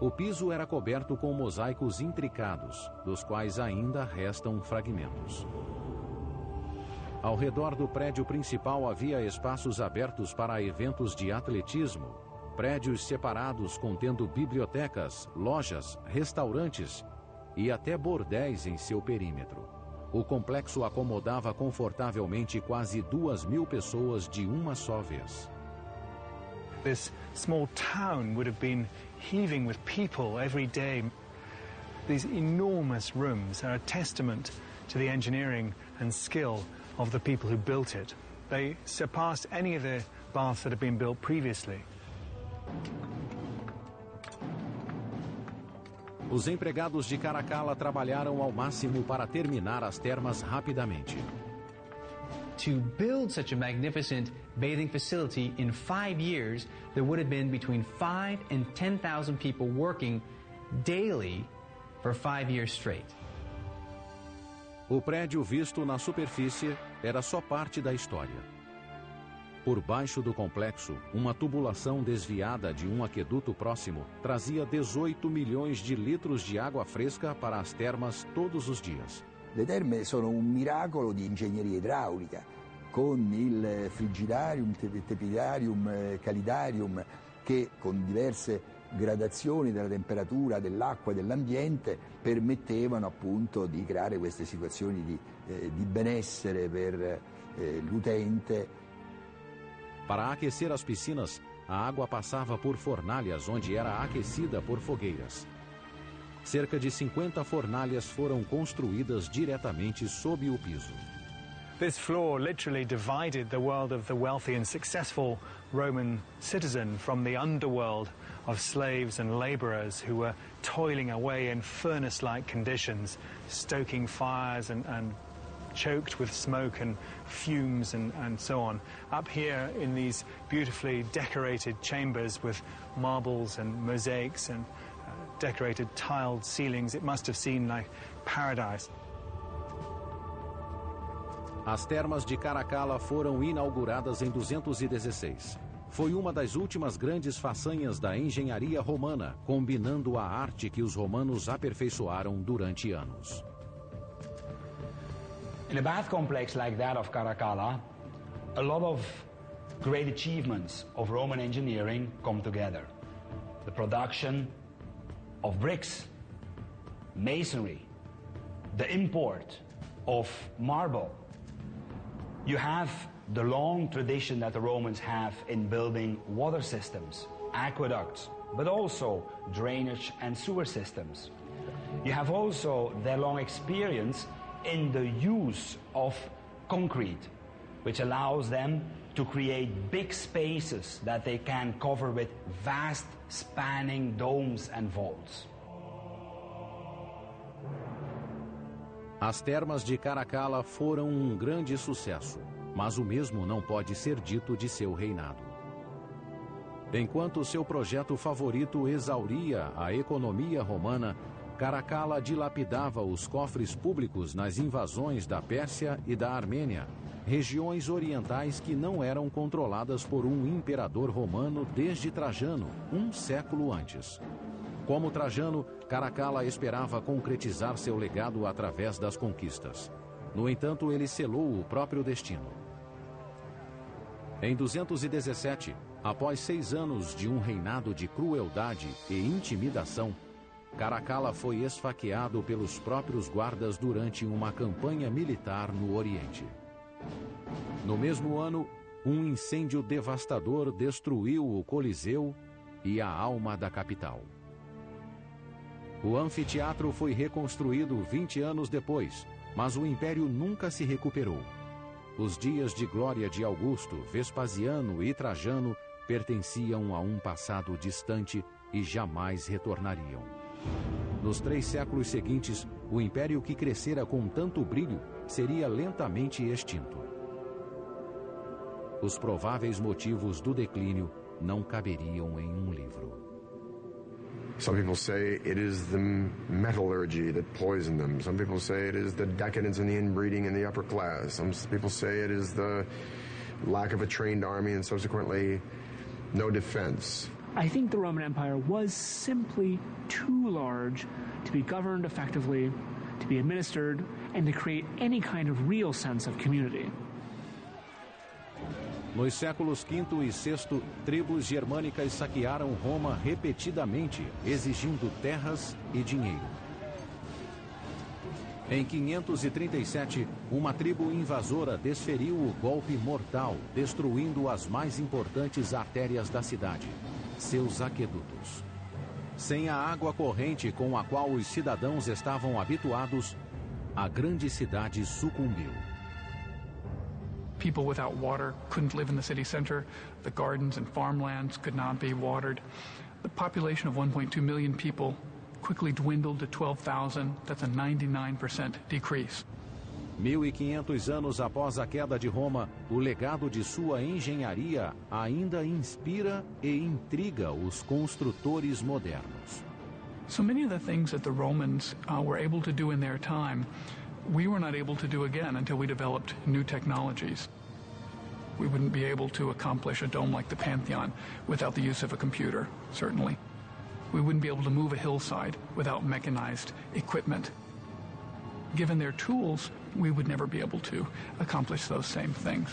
O piso era coberto com mosaicos intricados, dos quais ainda restam fragmentos. Ao redor do prédio principal havia espaços abertos para eventos de atletismo, prédios separados contendo bibliotecas, lojas, restaurantes e até bordéis em seu perímetro. O complexo acomodava confortavelmente quase 2.000 pessoas de uma só vez. This small town would have been heaving with people every day. These enormous rooms are a testament to the engineering and skill of the people who built it. They surpassed any of the baths that had been built previously. Os empregados de Caracalla trabalharam ao máximo para terminar as termas rapidamente. To build such a magnificent bathing facility in 5 years, there would have been between 5 and 10,000 people working daily for 5 years straight. O prédio visto na superfície era só parte da história. Por baixo do complexo, uma tubulação desviada de um aqueduto próximo trazia 18 milhões de litros de água fresca para as termas todos os dias. Le terme sono un miracolo di ingegneria idraulica, con il frigidarium, tepidarium, calidarium, che con diverse gradazioni della temperatura dell'acqua e dell'ambiente permettevano appunto di creare queste situazioni di benessere per l'utente. Para aquecer as piscinas, a água passava por fornalhas onde era aquecida por fogueiras. Cerca de 50 fornalhas foram construídas diretamente sob o piso. This floor literally divided the world of the wealthy and successful Roman citizen from the underworld of slaves and laborers who were toiling away in furnace-like conditions, stoking fires and choked with smoke and fumes and so on. Up here in these beautifully decorated chambers with marbles and mosaics and decorated tiled ceilings, it must have seemed like paradise. As termas de Caracalla foram inauguradas em 216. Foi uma das últimas grandes façanhas da engenharia romana, combinando a arte que os romanos aperfeiçoaram durante anos. In a bath complex like that of Caracalla, a lot of great achievements of Roman engineering come together. The production of bricks, masonry, the import of marble. You have the long tradition that the Romans have in building water systems, aqueducts, but also drainage and sewer systems. You have also their long experience in the use of concrete, which allows them to create big spaces that they can cover with vast spanning domes and vaults. As termas de Caracalla foram um grande sucesso, mas o mesmo não pode ser dito de seu reinado. Enquanto seu projeto favorito exauria a economia romana, Caracalla dilapidava os cofres públicos nas invasões da Pérsia e da Armênia, regiões orientais que não eram controladas por um imperador romano desde Trajano, um século antes. Como Trajano, Caracalla esperava concretizar seu legado através das conquistas. No entanto, ele selou o próprio destino. Em 217, após 6 anos de um reinado de crueldade e intimidação, Caracalla foi esfaqueado pelos próprios guardas durante uma campanha militar no Oriente. No mesmo ano, um incêndio devastador destruiu o Coliseu e a alma da capital. O anfiteatro foi reconstruído 20 anos depois, mas o império nunca se recuperou. Os dias de glória de Augusto, Vespasiano e Trajano pertenciam a um passado distante e jamais retornariam. Nos 3 séculos seguintes, o império que crescera com tanto brilho seria lentamente extinto. Os prováveis motivos do declínio não caberiam em um livro. Some people say it is the metallurgy that poisoned them. Some people say it is the decadence and the inbreeding in the upper class. Some people say it is the lack of a trained army and subsequently no defense. I think the Roman Empire was simply too large to be governed effectively, to be administered, and to create any kind of real sense of community. Nos séculos V e VI, tribos germânicas saquearam Roma repetidamente, exigindo terras e dinheiro. Em 537, uma tribo invasora desferiu o golpe mortal, destruindo as mais importantes artérias da cidade, seus aquedutos. Sem a água corrente com a qual os cidadãos estavam habituados, a grande cidade sucumbiu. People without water couldn't live in the city center. The gardens and farmlands could not be watered. The population of 1.2 million people quickly dwindled to 12,000. That's a 99% decrease. 1500 anos após a queda de Roma, o legado de sua engenharia ainda inspira e intriga os construtores modernos. So many of the things that the Romans were able to do in their time, we were not able to do again until we developed new technologies. We wouldn't be able to accomplish a dome like the Pantheon without the use of a computer, certainly. We wouldn't be able to move a hillside without mechanized equipment. Given their tools, we would never be able to accomplish those same things.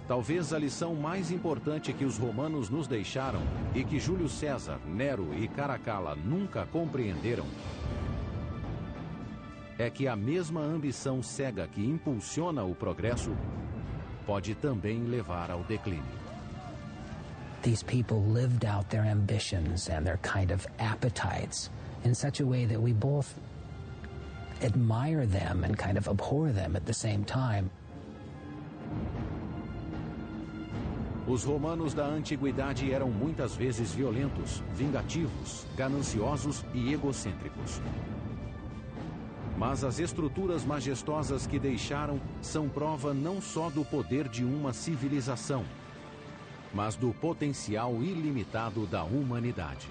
Talvez a lição mais importante que os romanos nos deixaram e que Júlio César, Nero e Caracalla nunca compreenderam é que a mesma ambição cega que impulsiona o progresso pode também levar ao declínio. These people lived out their ambitions and their kind of appetites in such a way that we both admire them and kind of abhor them at the same time. Os romanos da antiguidade eram muitas vezes violentos, vingativos, gananciosos e egocêntricos. Mas as estruturas majestosas que deixaram são prova não só do poder de uma civilização, mas do potencial ilimitado da humanidade.